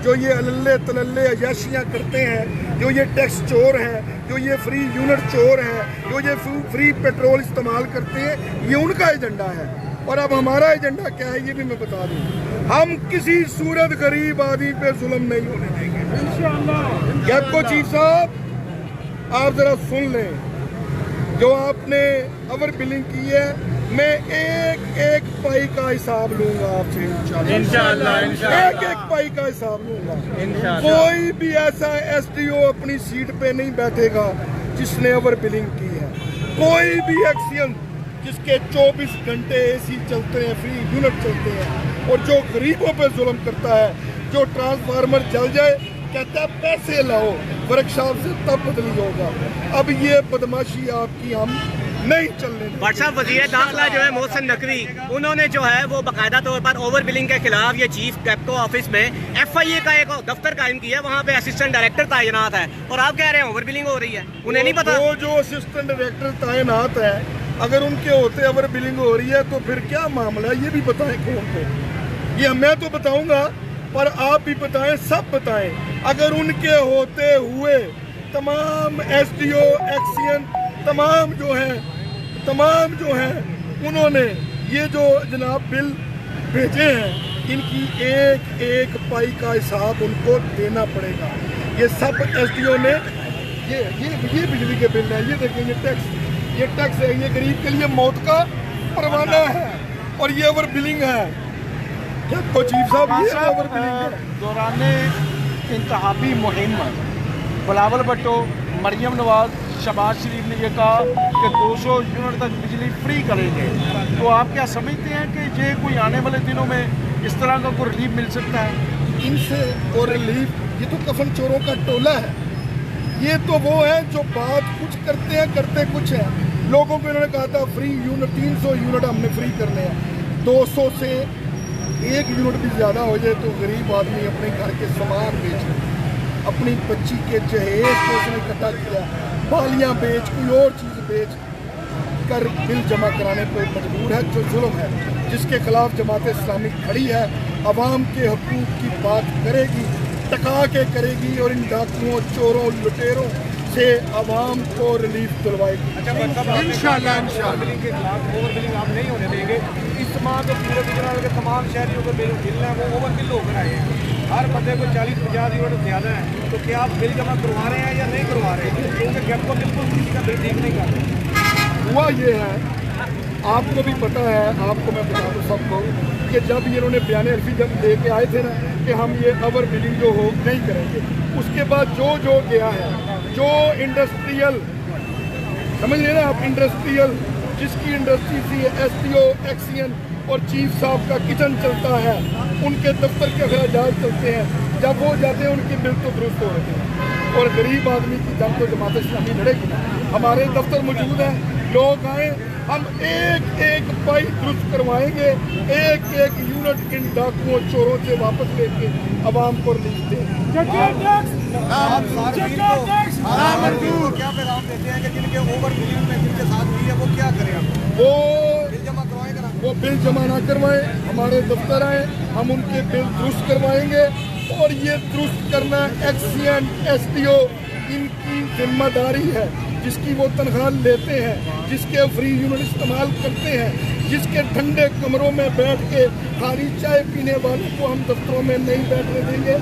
जो ये अल्ले तलल्ले अयाशियाँ करते हैं, जो ये टैक्स चोर हैं, जो ये फ्री यूनिट चोर हैं, जो ये फ्री पेट्रोल इस्तेमाल करते हैं, ये उनका एजेंडा है। और अब हमारा एजेंडा क्या है ये भी मैं बता दूं। हम किसी सूरत गरीब आदमी पे जुल्म नहीं होने देंगे इंशाअल्लाह। गेपको चीफ साहब, आप जरा सुन लें, जो आपने ओवर बिलिंग की है, मैं एक पाई का हिसाब लूंगा आपसे इंशाअल्लाह। एक पाई का हिसाब लूंगा इंशाअल्लाह। कोई भी ऐसा SDO अपनी सीट पे नहीं बैठेगा जिसने ओवर बिलिंग की है। कोई भी एक्शन जिसके 24 घंटे AC चलते हैं, फ्री यूनिट चलते हैं, और जो गरीबों पे जुल्म करता है, जो ट्रांसफार्मर जल जाए कहता है पैसे लाओ, वर्कशॉप से तब बदली होगा। अब ये बदमाशी आपकी हम नहीं चलने देंगे। भाट साहब, वज़ीर दाखिला जो है मोहसिन नकवी, उन्होंने जो है वो बाकायदा तौर पर ओवर बिलिंग के खिलाफ ये चीफ गेपको ऑफिस में FIA का एक दफ्तर कायम किया, वहाँ पे असिस्टेंट डायरेक्टर तैनात है, और आप कह रहे हैं ओवर बिलिंग हो रही है, उन्हें नहीं पता? वो जो असिस्टेंट डायरेक्टर तैनात है, अगर उनके होते ओवर बिलिंग हो रही है तो फिर क्या मामला है, ये भी बताएं कौन को? ये मैं तो बताऊंगा, पर आप भी बताएं, सब बताएं। अगर उनके होते हुए तमाम SDO एक्शन तमाम जो हैं उन्होंने ये जो जनाब बिल भेजे हैं, इनकी एक पाई का हिसाब उनको देना पड़ेगा। ये सब SDO ने ये बिजली के बिल है, ये देखिए ये टैक्स है, ये गरीब के लिए मौत का परवाना है, और ये ओवर बिलिंग है। तो चीफ साहब ये ओवर बिलिंग दौरान इंतहाबी मुहिम बिलावल भुट्टो, मरियम नवाज, शहबाज शरीफ ने यह कहा कि 200 यूनिट तक बिजली फ्री करेंगे। तो आप क्या समझते हैं कि ये कोई आने वाले दिनों में इस तरह का कोई रिलीफ मिल सकता है? इनसे और रिलीफ, ये तो कफन चोरों का टोला है। ये तो वो है जो बात कुछ करते हैं करते कुछ है। लोगों को इन्होंने कहा था फ्री यूनिट 300 यूनिट हमने फ्री करने हैं। 200 से 1 यूनिट भी ज़्यादा हो जाए तो गरीब आदमी अपने घर के सामान बेच, अपनी बच्ची के जहेज को उसने इकट्ठा किया, बालियाँ बेच, कोई और चीज़ बेच कर बिल जमा कराने पर मजबूर है, जो जुल्म है, जिसके खिलाफ जमात इस्लामी खड़ी है। अवाम के हकूक़ की बात करेगी, टका के करेगी और इन डाकुओं, चोरों, लुटेरों से अवाम को रिलीफ दिलवाएगी। इंशाअल्लाह बिलिंग के खिलाफ ओवर बिलिंग आप नहीं होने देंगे। इस माह तो पूरे गुजरात के तमाम शहरियों को बिल है वो ओवर बिल होकर आए हैं। हर बंदे को 40-50 यूनिट ज़्यादा है। तो क्या आप बिल जमा करवा रहे हैं या नहीं करवा रहे हैं? क्योंकि गैप को बिल्कुल किसी का बिल ठीक नहीं कर रहे। हुआ ये है, आपको भी पता है, आपको मैं बता दूँ सबको, कि जब ये इन्होंने बयान अर्फी जब लेके आए थे ना कि हम ये ओवर बिलिंग जो हो नहीं करेंगे, उसके बाद जो गया है, जो इंडस्ट्रियल, समझ लें ना आप, इंडस्ट्रियल जिसकी इंडस्ट्री थी, SDO, एक्सियन और चीफ साहब का किचन चलता है, उनके दफ्तर के अखराजात चलते हैं, जब वो जाते हैं उनके बिल तो दुरुस्त हो रहे हैं। और गरीब आदमी की जंग तो जमात इस्लामी लड़ेगी ना। हमारे दफ्तर मौजूद हैं, लोग आए, हम एक एक पाइप दुरुस्त करवाएंगे, एक एक यूनिट इन डाकुओं, चोरों से वापस लेके अवाम को रिलीफ देंगे। क्या पैगाम देते हैं कि जिनके ओवर बिलिंग में जिनके साथ हुई है वो क्या करें? वो बिल जमा करवाएंगे ना? वो बिल जमा ना करवाएं, हमारे दफ्तर आए, हम उनके बिल दुरुस्त करवाएंगे। और ये दुरुस्त करना एक्सियन, SDO इनकी जिम्मेदारी है, जिसकी वो तनख्वाह लेते हैं, जिसके फ्री यूनिट इस्तेमाल करते हैं, जिसके ठंडे कमरों में बैठ के खाली चाय पीने वालों को हम दफ्तरों में नहीं बैठने देंगे।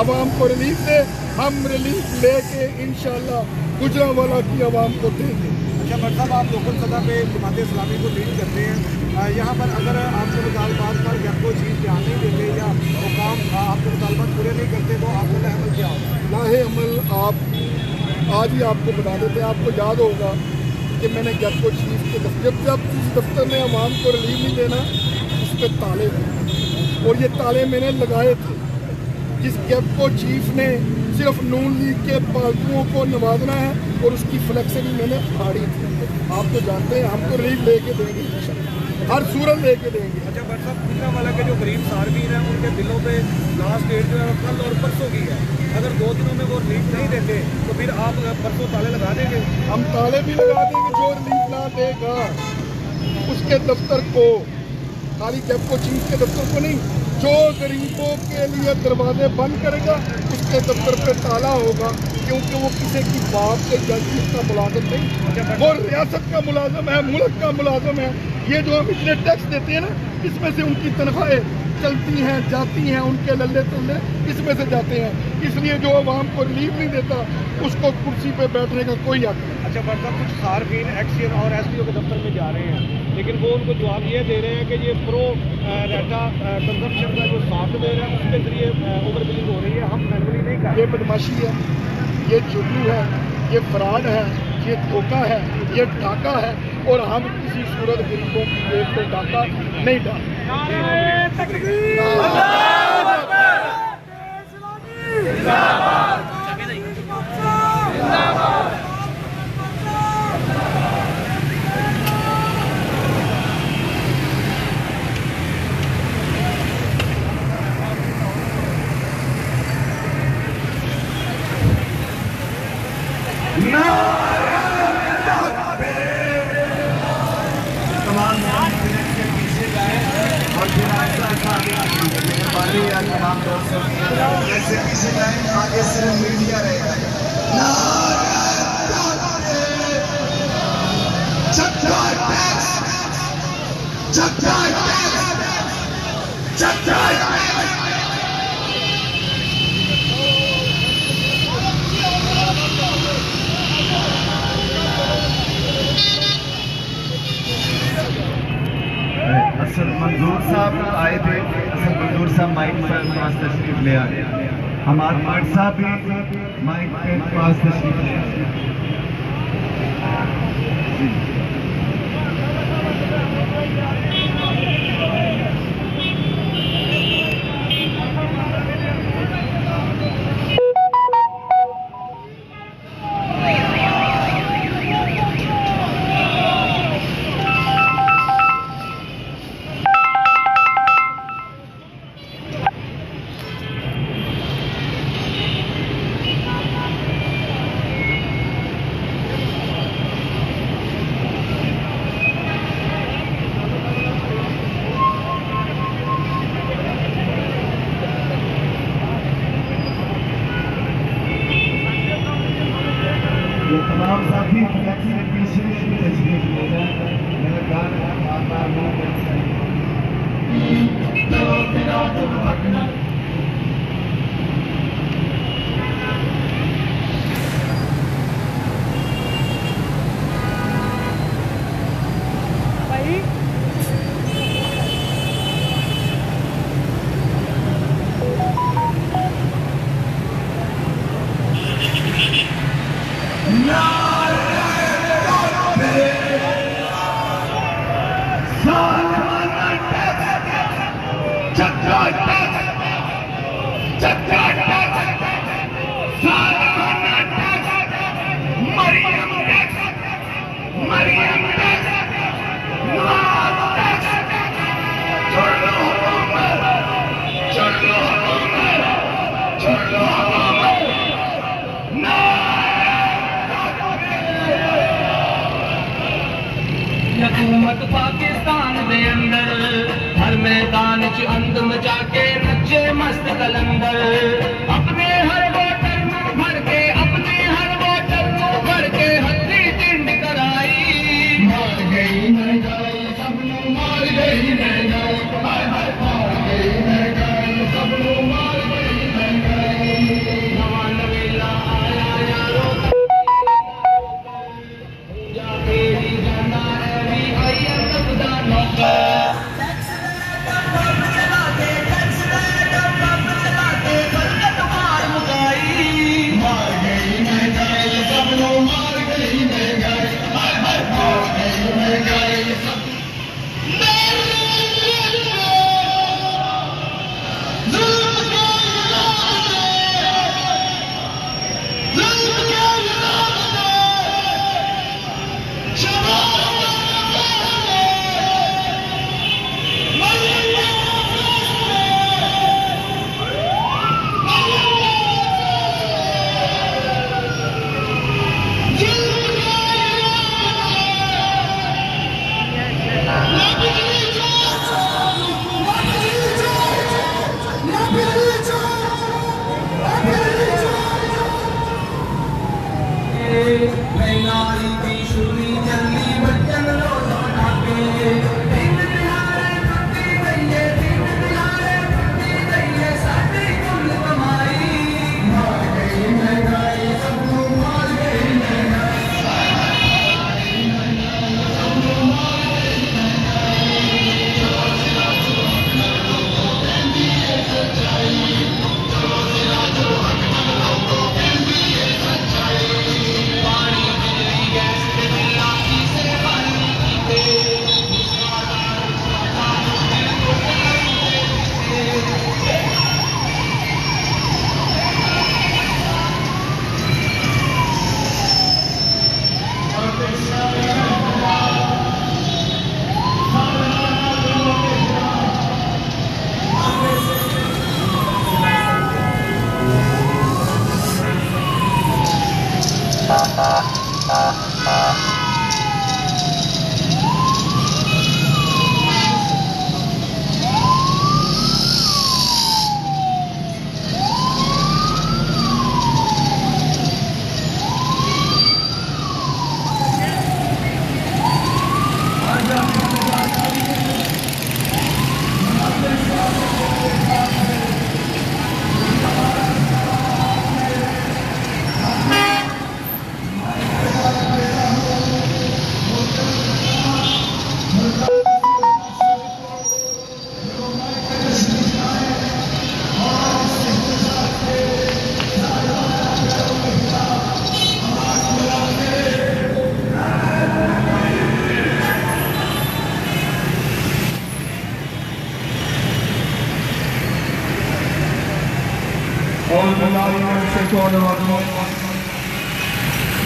अवाम को रिलीफ दे, हम रिलीफ लेके इंशाल्लाह गुजरांवाला की आवाम को देंगे। अच्छा भट्ट साहब, आप लोकल सतह पे जमात इस्लामी को लीड करते हैं, यहाँ पर अगर आपके मुतालबात पर या कोई चीज़ ध्यान नहीं देते या वो काम आपके मुतालबात पूरे नहीं करते तो आपका अमल क्या होगा? लाहे अमल आप आज ही आपको बता देते हैं। आपको याद होगा कि मैंने गैपको चीफ के जब इस दफ्तर में अवाम को रिलीफ नहीं देना, उस पर ताले थे और ये ताले मैंने लगाए थे। जिस गैपको चीफ ने सिर्फ नून लीग के पालतुओं को नवाजना है और उसकी फ्लेक्सें भी मैंने फाड़ी थी। आप तो जानते हैं, हम तो रिलीफ लेके देंगे, हर सूरत लेके देंगे। अच्छा भट्ट साहब, गुजरांवाला के जो गरीब सार्फिन हैं उनके बिलों पे लास्ट डेट जो है कल और परसों की है। अगर 2 दिनों में वो रिलीफ नहीं देते तो फिर आप परसों ताले लगा देंगे? हम ताले भी लगा देंगे। जो रिलीफ ना देगा उसके दफ्तर को, खाली गैपको चीफ के दफ्तर को नहीं, जो गरीबों के लिए दरवाजे बंद करेगा उसके दफ्तर पे ताला होगा, क्योंकि वो किसी की बात से जज का मुलाजिम नहीं, वो रियासत का मुलाजिम है, मुल्क का मुलाजिम है। ये जो हम इतने टैक्स देते हैं ना, इसमें से उनकी तनख्वाहें चलती हैं, जाती हैं, उनके लल्ले तल्ले इसमें से जाते हैं। इसलिए जो अवाम को रिलीफ नहीं देता उसको कुर्सी पे बैठने का कोई हक नहीं। अच्छा भट्ट साहब, कुछ सार्फिन एक्सियन और SDO के दफ्तर में जा रहे हैं, लेकिन वो उनको जवाब ये दे रहे हैं कि ये प्रो डाटा कंजम्पशन का जो सॉफ्टवेयर है उसके जरिए ओवर बिलिंग हो रही है, हम मैनुअली नहीं कर। ये बदमाशी है, ये जुगनू है, ये फ्रॉड है, ये धोखा है, ये डाका है और हम किसी सूरत गरीबों की जेब पे डाका नहीं डालते। तमाम दोस्तों आगे सिर्फ मीडिया रहेगा। असल मंजूर साहब आए थे, असल मंजूर पास तशरीफ ले आए। हमारे मार्ट साहब भी माइक के पास तशरीफ ले आए। ये तमाम साथी फ्लैक्स के पीछे भी तशरीफ ले जाए। मेरा गाना बार-बार नहीं कर हुकूमत पाकिस्तान दे अंदर हर मैदान च अंद मचा के नचे मस्त कलंदर अपने हर वोटर नू भर के अपने हर वोटर नू भर के हथी टिंड कराई मार गई महंगाई सबनू मार गई महंगाई हाय हाय मार गई महंगाई सबनू मार गई महंगाई नवा नवेला आया यारो जा तेरी जाना नौकर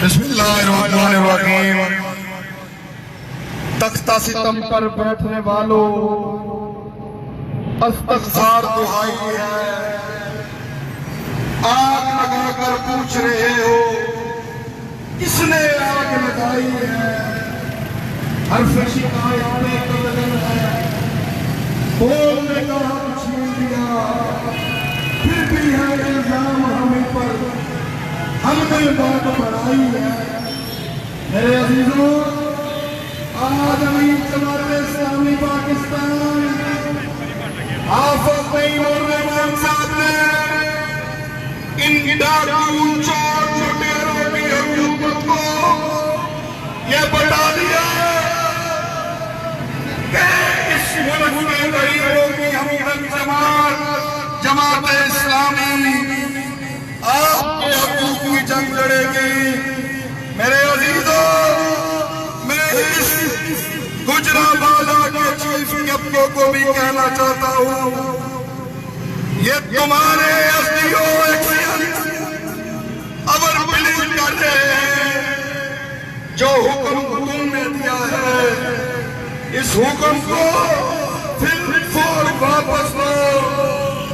बिस्मिल्लाहिर्रहमानिर्रहीम। तख्ता सितम पर बैठने वालों, इस्तग़फ़ार दुहाई है। आग लगाकर पूछ रहे हो किसने आग लगाई है। हर शिकायत में कदम है, बोलने का हक छीन लिया, फिर भी है इल्जाम हमें पर, हमने बात बढ़ाई है। मेरे अजीजों, आज अमीर जमात इस्लामी पाकिस्तान हाफिज इमाम साहब ने इन डाकू चोर लुटेरों की हुकूमत को यह बता दिया कि इस मुल्क में गरीबों की हमदर्द जमात इस्लामी आपके हकूक की जंग लड़ेगी। मेरे अजीजों, मैं इस गुजरावाला के चीफ कैप्टन को भी कहना चाहता हूँ, ये तुम्हारे एसडीओ अवर बिलीव कर रहे हैं। जो हुक्म तुमने दिया है, इस हुक्म को फिर वापस लो,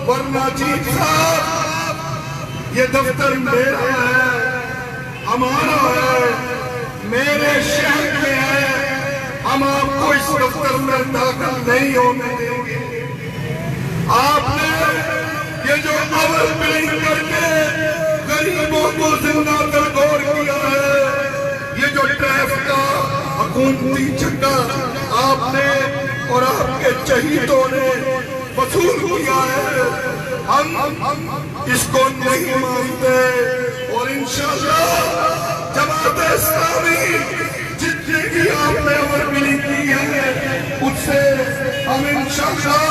वरना चीफ साहब ये दफ्तर मेरा है, हमारा है, मेरे शहर में है, हम आपको इस दफ्तर में दाखिल नहीं होने देंगे। आपने ये जो अवर बिलिंग करके गरीबों को जिंदा दरगोर किया है, ये जो ट्रैफिक का हुकूमती चक्का आपने और आपके शहीदों ने वसूल किया है, हम इसको नहीं मानते। और इंशाअल्लाह जमात इस्लामी जितनी भी आपने अवर बिलिंग की है, उससे हम इंशाअल्लाह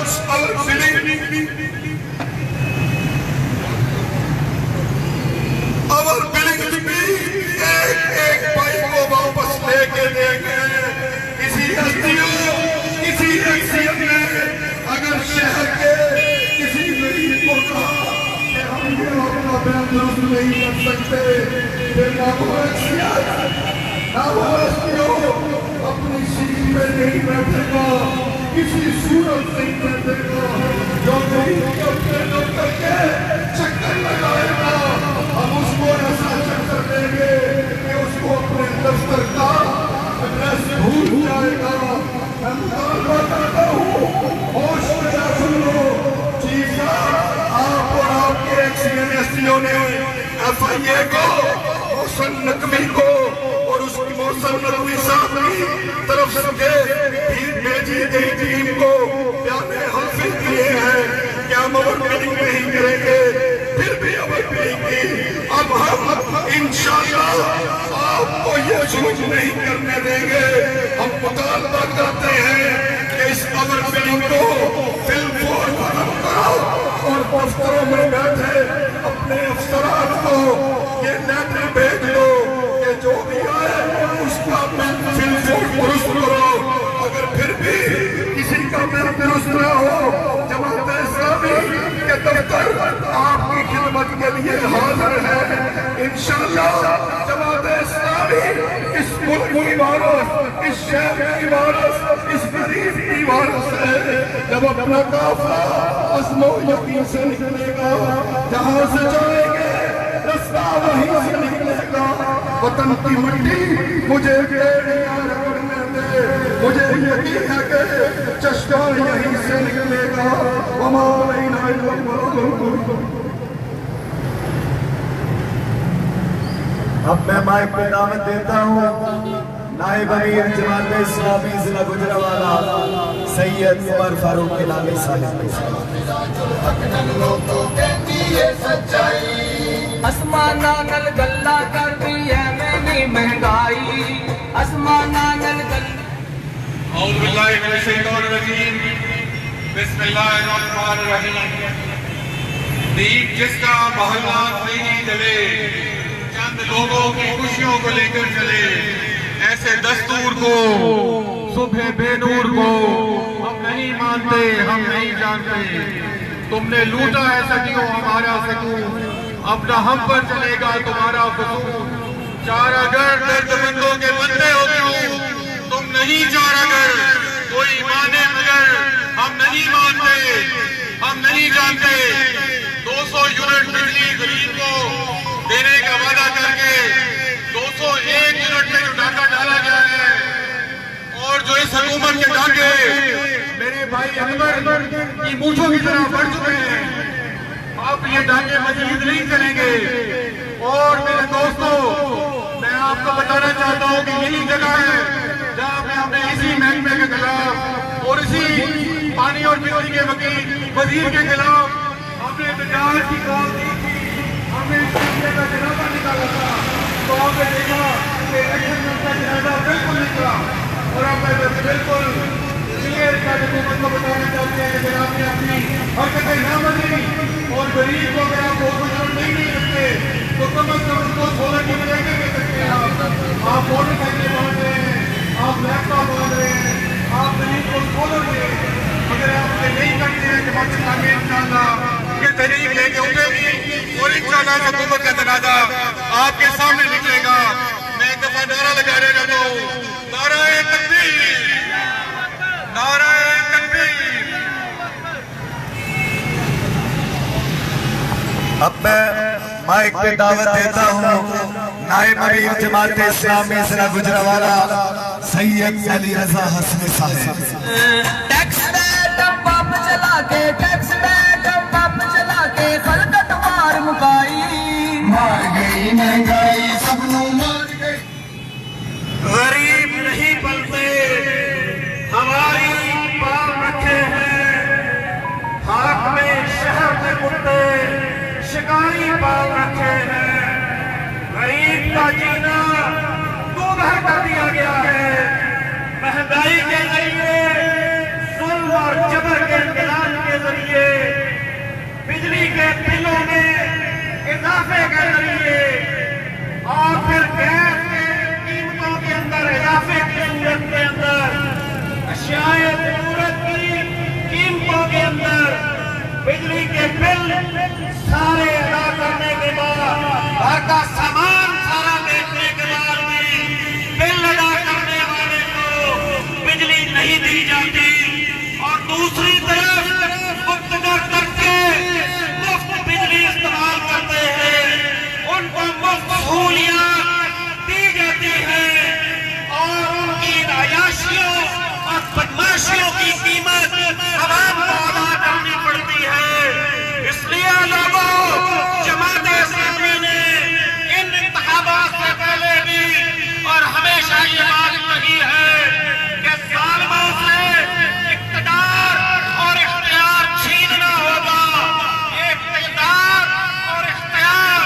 उस अवर बिलिंग भी एक भाई को वापस लेके देंगे। किसी हैसियत में अगर शहर के किसी गरीब को कहा कि हम ये अपना बैन दुरुस्त नहीं कर सकते, फिर अपनी सीट में नहीं बैठेगा, किसी सूरत नहीं बैठेगा। जो गरीब के अपने दफ्तर के चक्कर लगाएगा, हम उसको ऐसा चक्कर देंगे कि उसको अपने दफ्तर का एड्रेस भूल जाएगा। मैं मुतालबा करता हूँ, होश में सुन लो। चीफ साहब, आप और आपके एक्स-एसडीओ ने FIA को, मोहसन नकवी को और उसकी मोहसन नकवी साहब की तरफ से भेजी गई टीम को बयाने हासिल किए हैं कि हम अवर बिलिंग नहीं करेंगे, फिर भी अवर बिलिंग की। अब हम इंशाअल्लाह आपको ये शुरू नहीं करने देंगे। हम मुतालबा करते हैं कि इस अवर बिलिंग को फिलफोर खत्म करो और दफ्तरों में बैठे अपने अफसरान को ये लेटर भेज दो कि जो भी आए उसका बिल फिलफोर दुरुस्त करो। अगर फिर भी किसी का बिल दुरुस्त न हो, जमात इस्लामी के दफ्तर आपकी खिदमत के लिए हाजिर है। इंशाअल्लाह जमात इस्लामी इस मुल्क की वारस, इस शहर की वारस, इस गरीब की वारस है। जब अपना काफिला अज़्मो यकीन से निकलेगा, जहाँ से जाएंगे रास्ता वहीं से निकलेगा। वतन की मिट्टी मुझे बेड़ियां रगड़ने दे, मुझे यकीन है कि चश्मा यहीं से निकलेगा। अब मैं माइक पे दावत देता हूँ नायब अमीर जमात इस्लामी जिला गुजरावाला सैयद उमर फारूक किलानी साहब। आसमाना नल गल्ला कर दी है मैंने महंगाई, आसमाना नल गल्ला। औज़ु बिल्लाहि मिनश शैतानिर रजीम, बिस्मिल्लाहिर्रहमानिर्रहीम। दीप जिसका मोहल्ला नहीं जले, चंद लोगों की खुशियों को लेकर चले, ऐसे दस्तूर को, सुबह बेनूर को हम नहीं मानते, हम नहीं जानते। तुमने लूटा है सदियों हमारा सकून, अब न हम पर चलेगा तुम्हारा फसूल। चारागर दर्दमंदों के बंदे हो क्यों, तुम नहीं चारागर, कोई माने मगर हम नहीं मानते, हम नहीं जानते। 200 यूनिट बिजली गरीब को देने का वादा करके 201 यूनिट में जो डाका डाला गया है, और जो इस हुकूमत के डाके मेरे भाई अकबर की मूंछों की तरह बढ़ चुके हैं, अब ये डाके मजीद नहीं चलेंगे। और मेरे दोस्तों, मैं आपको बताना चाहता हूँ कि यही जगह है जहाँ पे हमने इसी महकमे के खिलाफ और इसी पानी और बिजली के वजीर के खिलाफ हमने एहतजाज की कॉल दी थी, हमने इस मामले का जनाजा निकाला था। तो आपने देखा कि इलेक्शन का जनाजा बिल्कुल निकला, और अब बिल्कुल इसलिए हुकूमत को बताना चाहते हैं कि आपने अपनी हरकतें न बदली, और गरीब को अगर आप वोट नहीं दे सकते तो कम अज कम उसको 16 की वजह से दे सकते हैं। आप मोटरसाइकिलें बांध रहे हैं, आप लैपटॉप बांध रहे हैं, आप गरीब को खोलोगे, अगर आप ये नहीं करते हैं जमात इस्लामी इंशाअल्लाह ये तहरीक लेके उठेगी और इंशाअल्लाह हुकूमत का जनाजा आपके सामने निकलेगा। मैं एक दफा नारा लगा रहे रहता हूँ, नाराए तकबीर, नाराए तकबीर। अब मैं माइक पे दावत देता हूँ नायब अमीर जमात इस्लामी जिला गुजरावाला सैयद अली रजा हसनी साहब। टैक्स में पंप चला के, टैक्स में पंप चला के खलकत मार गई महंगाई, सबनू मार गई। गरीब नहीं पलते, हमारी पाल रखे हैं, हाथ में शहर में कुत्ते शिकारी पाल रखे हैं। गरीब का जीना दूभर कर दिया गया है। महंगाई के जरिए, जुल्म और जबर के इन्कलाब के जरिए, बिजली के बिलों में इजाफे के जरिए, और फिर गैस के कीमतों के अंदर इजाफे की सूरत के अंदर, अशियाए जरूरत की कीमतों के अंदर बिजली के बिल सारे अदा करने के बाद, घर का सामान सारा बेचने के बाद भी बिल अदा करने वाले को बिजली नहीं दी जाती, और दूसरी तरफ गुप्तगर करके मुफ्त बिजली इस्तेमाल करते हैं, उनको मुफ्त सहूलियात दी जाती है, और उनकी अयाशियों और बदमाशियों की कीमत आवाम को अदा करनी पड़ती है। इसलिए लोगों, जमात इस्लामी ने इन इंतखाबात से पहले भी और हमेशा ये बात कही है कि जालिमों से इक़्तिदार और इख्तियार छीनना होगा। इक़्तिदार और इख्तियार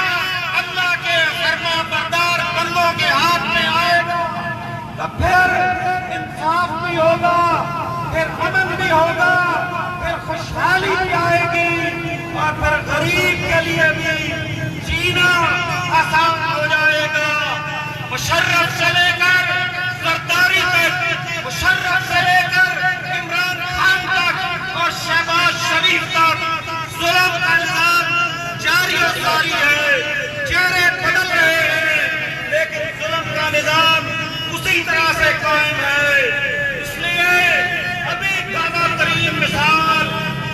अल्लाह के फरमाबरदार बंदों के हाथ में आएगा तो फिर इंसाफ भी होगा, फिर अमन भी होगा, फिर खुशहाली भी आएगी, और फिर गरीब के लिए भी जीना आसान हो जाएगा। मुशर्रफ से लेकर सरदारी तक, मुशर्रफ से लेकर इमरान खान तक और शहबाज शरीफ तक जुल्म का निजाम जारी और जारी है। चेहरे बदल रहे हैं, लेकिन जुल्म का निजाम उसी तरह से कायम है। इसलिए अभी ताजा तरीन मिसाल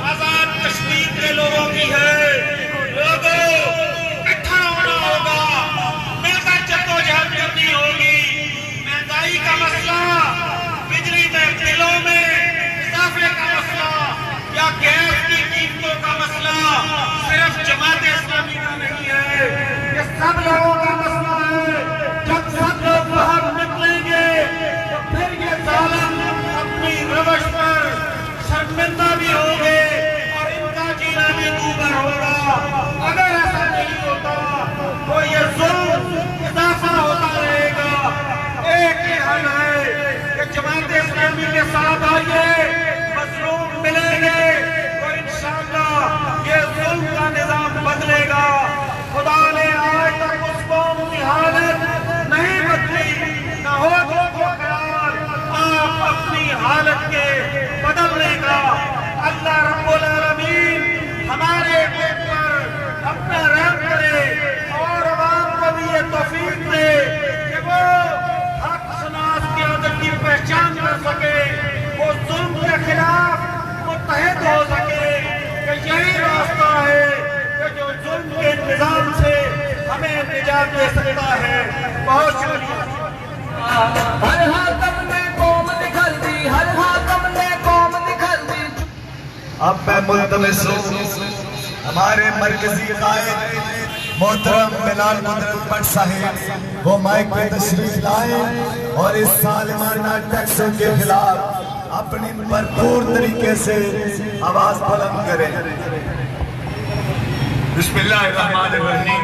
आजाद कश्मीर के लोगों की है। लोगों, इकट्ठा होना होगा, मिलकर जद्दोजहद करनी होगी। महंगाई का मसला, बिजली में बिलों में इजाफे का मसला, या गैस की कीमतों का मसला सिर्फ जमात इस्लामी का नहीं है, ये सब लोगों का मसला है। जब सब लोग बाहर निकलेंगे तो फिर ये जालिम अपनी रवश पर शर्मिंदा भी होंगे और इनका जीना भी दूभर होगा। अगर ऐसा नहीं होता तो ये जुल्म इजाफा होता रहेगा। एक ही हल है कि जमात इस्लामी के साथ आइए, मजलूम मिलेंगे तो इंशाअल्लाह ये जुल्म का निजाम बदलेगा। खुदा ने आज तक उस कौम की हालत नहीं बदली, न हो तो ख्याल आप अपनी हालत के बदलने का। अल्लाह रब्बुल आलमीन बहुत शुक्रिया। हर हाकम ने कौम दिखल दी, हर हाकम ने कौम दिखल दी। अब मैं मुल्तमिस हूं हमारे मरकजी कायद मोहतरम बिलाल कुदरत भट्ट साहिब वो माइक पे तशरीफ लाए और इस सालिमाना टैक्सों के खिलाफ अपनी भरपूर तरीके से आवाज बुलंद करें। बिस्मिल्लाहिर्रहमानिर्रहीम।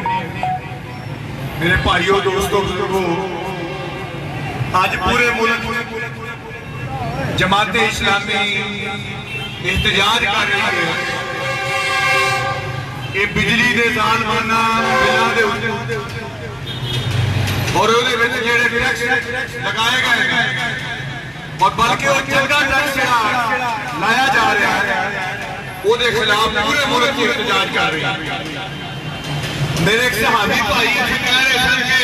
मेरे भाइयों दोस्तों बुजुर्गों, आज पूरे मुल्क जमात इस्लामी एहतजाज कर रही है। ये बिजली के सालमाना बिलों के उत्ते और ਉਹਦੇ ਵਿੱਚ ਜਿਹੜੇ टैक्स लगाए गए हैं और बल्कि वो चंगा टैक्स लाया जा रहा है ਉਹਦੇ खिलाफ पूरे मुल्क की एहतजाज कर रही है। मेरे एक सहाबी भाई इत्थे कह रहे सन कि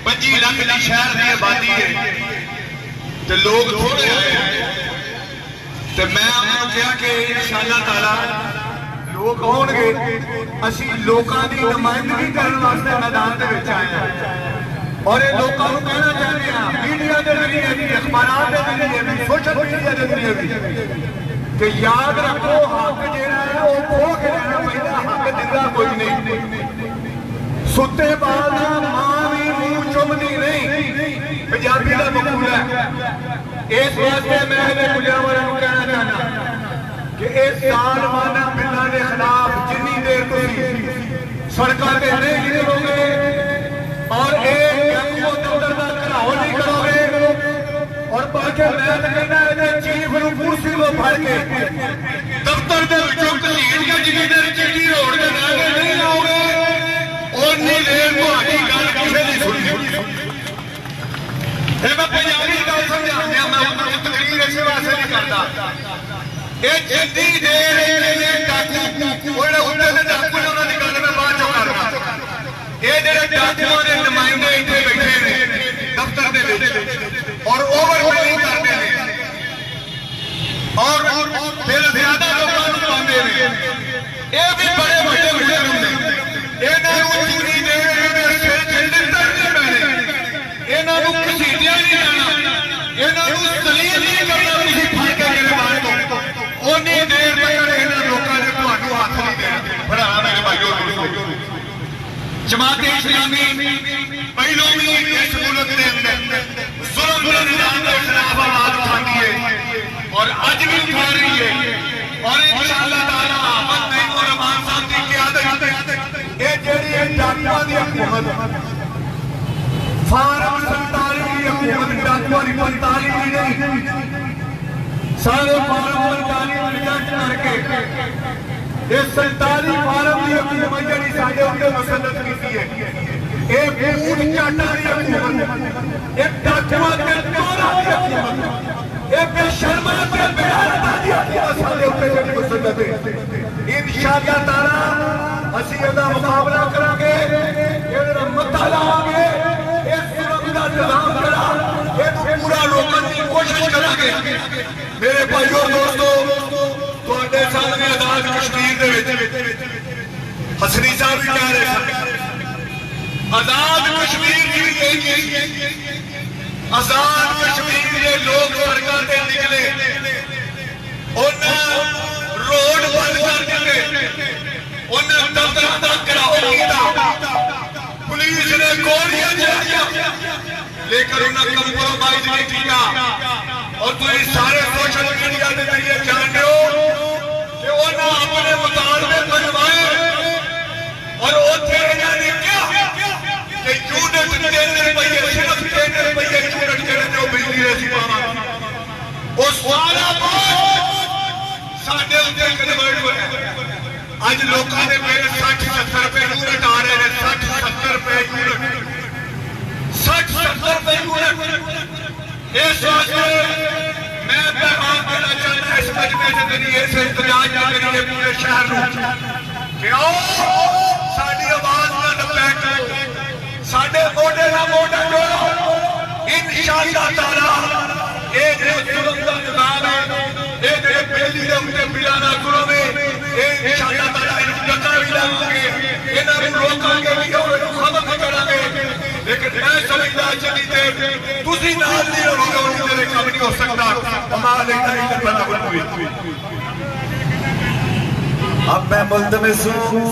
25 लाख की शहर की आबादी है तो लोग थोड़े आए तो मैं उन्होंने कहा कि इंशाअल्लाह ताला लोग आउणगे, असीं लोकां दी नुमाइंदगी करन वास्ते मैदान दे विच आए हैं और ये लोकां नूं कहना चाहते हैं मीडिया के जरिए भी, अखबारां के जरिए भी, सोशल मीडिया के जरिए भी कि याद रखो हक जिहड़ा है वो खो के रहना पैंदा, हक दिंदा कोई नहीं। सुत्ते बाल दा मां भी मूंह चुमदी नहीं, पंजाबी दा मकूल है। इस वास्ते मैं इन्हां गुजरावां नूं कहना चाहना कि इस सालमाना बिलों के खिलाफ जिन्नी देर तुसीं सड़कों पर नहीं निकलोगे और एक दफ्तर का घराव नहीं करोगे और बाकी मैं तो कहना चीफ नूं कुर्सी को फड़ के दफ्तर के विचों घसीट के जिन्नी देर चिट्ठी रोड के नाले नहीं आओगे उन्नी देर तुहाडी गल किसे नहीं सुनी। मैं पंजाबी गल समझाऊंगा, मैं तकरीर इस वास्ते नहीं करता। ये जिंदी देर डाकू उत्ते डाकू ने उन्होंने गल मैं बाद चो करना। ये जेडे डाकुओं के नुमाइंदे इतने बैठे ने दफ्तर के और ओवर बिलिंग करते हैं और फिर ज्यादा लोगों को पाते हैं। ये भी बड़े बड़े मुजरिम ने। इन्हों चूनी देर सिर झंडे नहीं पैने, इन्हों घसीटिया नहीं जाना, इन्हों सलीम नहीं करना किसी फड़ के गिरफ्तार को उन्नी देर तक इन्होंने लोगों ने तुहानू हाथ नहीं देना। बड़ा मेरे भाइयों दोस्तों, जमात इस्लामी पहलों भी इस मुल्क के अंदर जुल्म के निजाम के खिलाफ आवाज उठाती है और आज भी उठा रही है और इंशाअल्लाह ताला अहमद नईम और रहमान साहब की क़यादत ये जेडी डाकुआं दी हुकूमत फारम 47 की हुकूमत डाकुआं दी 45 नहीं सारे फारम 45 रिजेक्ट करके ये 47 फारम की हुकूमत जी साडे उत्ते मुसल्लत की है। एक ऊट चाटा की हुकूमत, एक डाकुआं के चोरां की हुकूमत, एक बेशर्मा के बेगैरता की हुकूमत साडे उत्ते मुसल्लत है। इंशाअल्लाह ताला असीं इहदा मुकाबला करांगे, इहदा मता लावांगे, इस जुल्म दा निज़ाम जड़ा इह पूरा रोकण की कोशिश करांगे। मेरे भाइयों दोस्तों, ਤੁਹਾਡੇ ਸਾਹਮਣੇ आजाद कश्मीर ਦੇ ਵਿੱਚ हसनी साहब भी कह रहे थे आजाद कश्मीर की भी यही आजाद कश्मीर के लोग सड़कों से निकले, उन्हें रोड बंद कर दिए, उन्हें दफ्तर का घेराव किया, पुलिस ने गोलियां चलाईयां, लेकिन उन्हें कंप्रोमाइज नहीं किया। और तुम सारे सोशल मीडिया के जरिए जान रहे हो कि उन्हें अपने मुतालबे बनवाए और उत्थे इन्होंने क्या कि यूनिट 3 रुपये, सिर्फ 3 रुपये यूनिट जो बिजली असीं पावांगे उस सारा साडे उत्ते कन्वर्ट होया। अज लोगों के बिल 60-70 रुपये यूनिट आ रहे हैं, 60-70 रुपये यूनिट, 60-70 रुपये यूनिट। इस वास्ते मैं पैगाम देना चाहता इस मजमे के जरिए, इस इhtजाज के जरिए पूरे शहर कि आओ साडी आवाज ना दबा, साडे मोढे नाल मोढा जोड़ो। इंशाअल्लाह ताला ये जो जुल्म दा निज़ाम है, ये जो बिजली के उत्ते बिलां दा जुल्म है, ये इंशाअल्लाह ताला इन्हूं डका भी लावांगे, इन्हां नूं रोकांगे भी और इन्हूं खत्म करांगे। लेकिन मैं समझदा चली ते तुसी नाल नहीं होगे उन्हीं तेरे काम नहीं हो सकता। हमारे नहीं बना अब मैं मुल्तमिस हूँ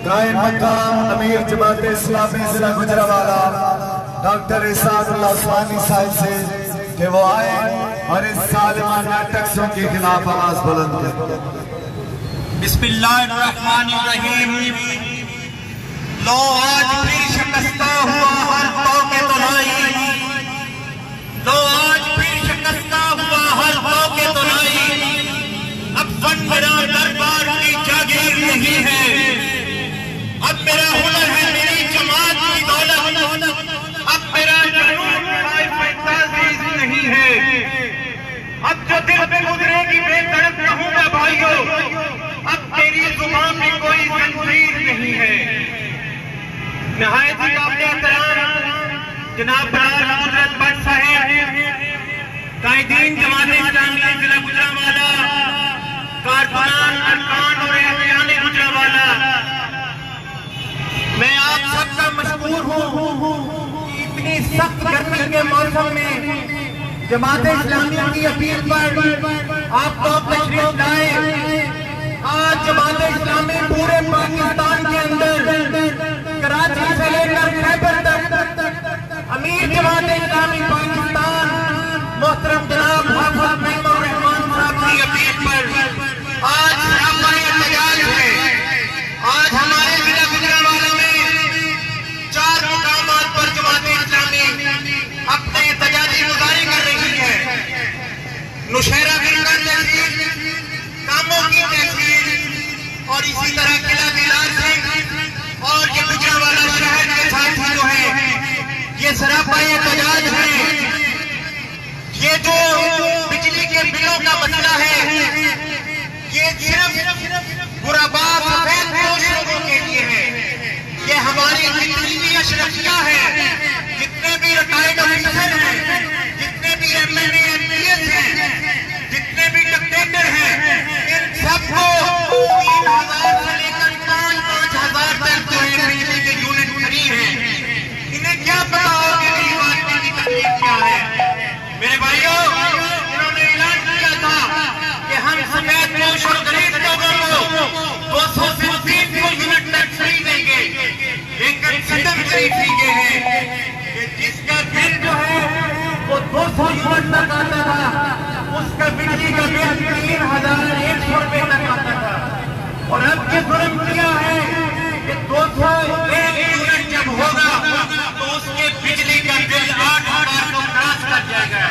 कायम मकाम अमीर जमात इस्लामी जिला गुजरावाला डॉक्टर इसादुल्लाह उस्मानी साहब से कि वो आए और इस सालिमाना टैक्सों के खिलाफ आवाज बुलंद करें। बिस्मिल्लाहिर्रहमानिर्रहीम। लो आज फिर शिकस्ता हुआ हर पाँव के तनाई, लो आज फिर शिकस्ता हुआ हर पाँव के तनाई। अब फन मेरा दरबार की जागीर नहीं है, अब मेरा हुनर है मेरी जमात की दौलत, अब मेरा जुनून नहीं है। अब जो दिल पे गुजरेगी बेतड़प कहूंगा भाइयों, अब तेरी जुबान में कोई जंजीर नहीं है। नहायत ही काबिल एहतराम जनाब बरार कुदरत भट्ट साहब, कायदीन जमात इस्लामी जिला गुजरावाला, कारकुनान अरकान और अहलियान गुजरावाला, मैं आप सबका मशकूर हूँ। इतनी सख्त गर्मी के मौसम में जमात इस्लामी की अपील पर आपको तशरीफ लाए। आज जमात इस्लामी पूरे पाकिस्तान के अंदर कराची से लेकर खैबर तक अमीर जमात इस्लामी पाकिस्तान मोहतरम जनाब हाफिज महमूद रहमान साहब की अपील पर आज सरापाए एहतजाज है। आज हमारे जिला गुजरावाला में 4 मुकामात पर जमात इस्लामी अपने एहतजाजी गुजारी कर रही है। नौशहरा गिरकर तहसील, कामों की तहसील और इसी तरह किला दिलार सिंह और ये गुजरावाला शहर के साथी जो है ये सरापाए एहतजाज है। ये जो बिजली के बिलों का मसला है ये सिर्फ गुराबा सफेद पोश लोगों के लिए है। ये हमारी जितनी भी अशरफिया है, जितने भी रिटायर्ड ऑफिसर हैं, जितने भी एमएलए एमपीएस हैं, जितने भी डिक्टेटर हैं, इन सबको 3000 से लेकर 5,000 तक जो है बिजली के यूनिट फ्री हैं। इन्हें क्या पता हो कि गरीब आदमी की तकलीफ क्या है। मेरे भाइयों, इन्होंने ऐलान किया था कि हम सफेद पोश और गरीब लोगों को 200 से 300 यूनिट तक फ्री देंगे, लेकिन सदम शरीफ ये है कि जिसका बिल जो है वो 200 यूनिट तक आता था, उसका बिजली का बिल 3,100 रुपए तक आता था। और अब ये जुर्म किया है कि 201 यूनिट जब होगा तो उसके बिजली का बिल 8,000 को क्रॉस कर जाएगा।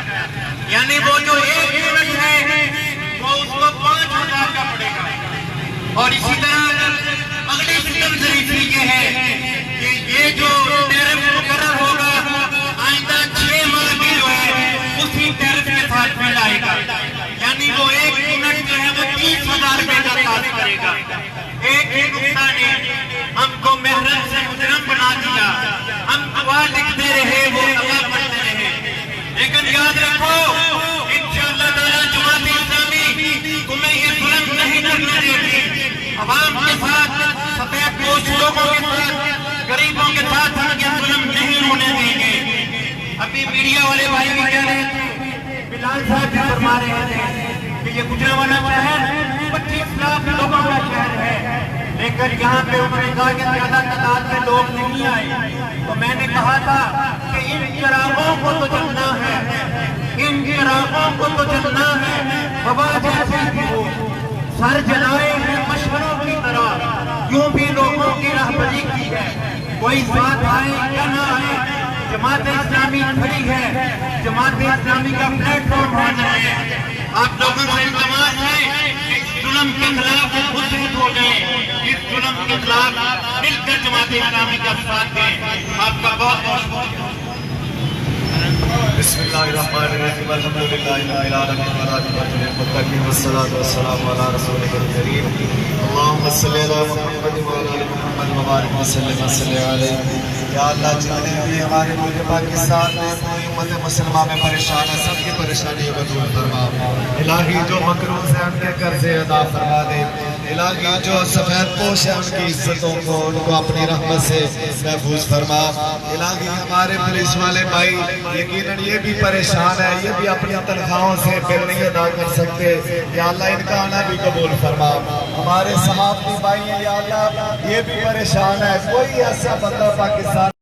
यानी वो जो 1 यूनिट है वो उसको 5,000 का पड़ेगा। और इसी तरह अगली सिस्टम शरीफी ये है कि ये जो टैरिफ मुकर्रर होगा आइंदा 6 माह की जो है उसी टैरिफ के साथ बिल आएगा। यानी वो 1 यूनिट जो है वो 30,000 रुपए का चार्ज करेगा। एक ही नुकसान है, हमको मेहनत से मुजरम बना दिया, हम दुआ लिखते रहे, वो अदा करते रहे। लेकिन याद रखो इंशाअल्लाह ताला जमात इस्लामी तुम्हें ये जुल्म नहीं करने देगी। अवाम के साथ, सफेद पोश लोगों के साथ, गरीबों के साथ हम ये जुल्म नहीं होने देंगे। अभी मीडिया वाले भाई भी कह रहे थे, बिलाल साहब भी फरमा रहे थे कि ये गुजरावाला शहर 25 लाख लोगों का शहर है, लेकिन यहाँ पे उन्होंने कहा कि ज्यादा तादाद में लोग नहीं आए। तो मैंने कहा था कि इन चिरागों को तो जलना है, इन चिरागों को तो जलना है। बाबा जैसे भी हो, सर जलाए हैं मशहरों की तरह, यूं भी लोगों की राहबरी की है। कोई साथ आए या ना आए, जमात इस्लामी खड़ी है, जमात इस्लामी का प्लेटफॉर्म होना है। आप लोगों से इल्तमास है इस जुल्म के खिलाफ खुद हो गए, इस जुल्म के खिलाफ मिलकर जमात इस्लामी का साथ दें। आपका बहुत बहुत बिस्मिल्लाहिर्रहमानिर्रहीम अल्हम्दुलिल्लाहि रब्बिल आलमीन वल मुत्तकीन वस्सलातु वस्सलामु अला रसूलिल करीम अल्लाहुम्मा सल्लि अला मुहम्मद व अला आलि मुहम्मद व बारिक वसल्लिम अलैहि। या अल्लाह, जितने भी हमारे मुल्क पाकिस्तान में पूरी उम्मत मुसलमान में परेशान है, सबकी परेशानियों को दूर फरमा। इलाही जो मकरूज है उनके कर्जे अदा फरमा दे। इलाही जो सफेद पोश है उनकी इज्जतों को उनको अपनी रहमत से महफूज फरमा। इलाही हमारे पुलिस वाले भाई यकीनन ये भी परेशान है, ये भी अपनी तनख्वाहों से बिल नहीं अदा कर सकते, या अल्लाह इनका आना भी कबूल फरमा। हमारे सहाफ़ी भाई हैं या अल्लाह ये भी परेशान है, कोई ऐसा बंदा पाकिस्तान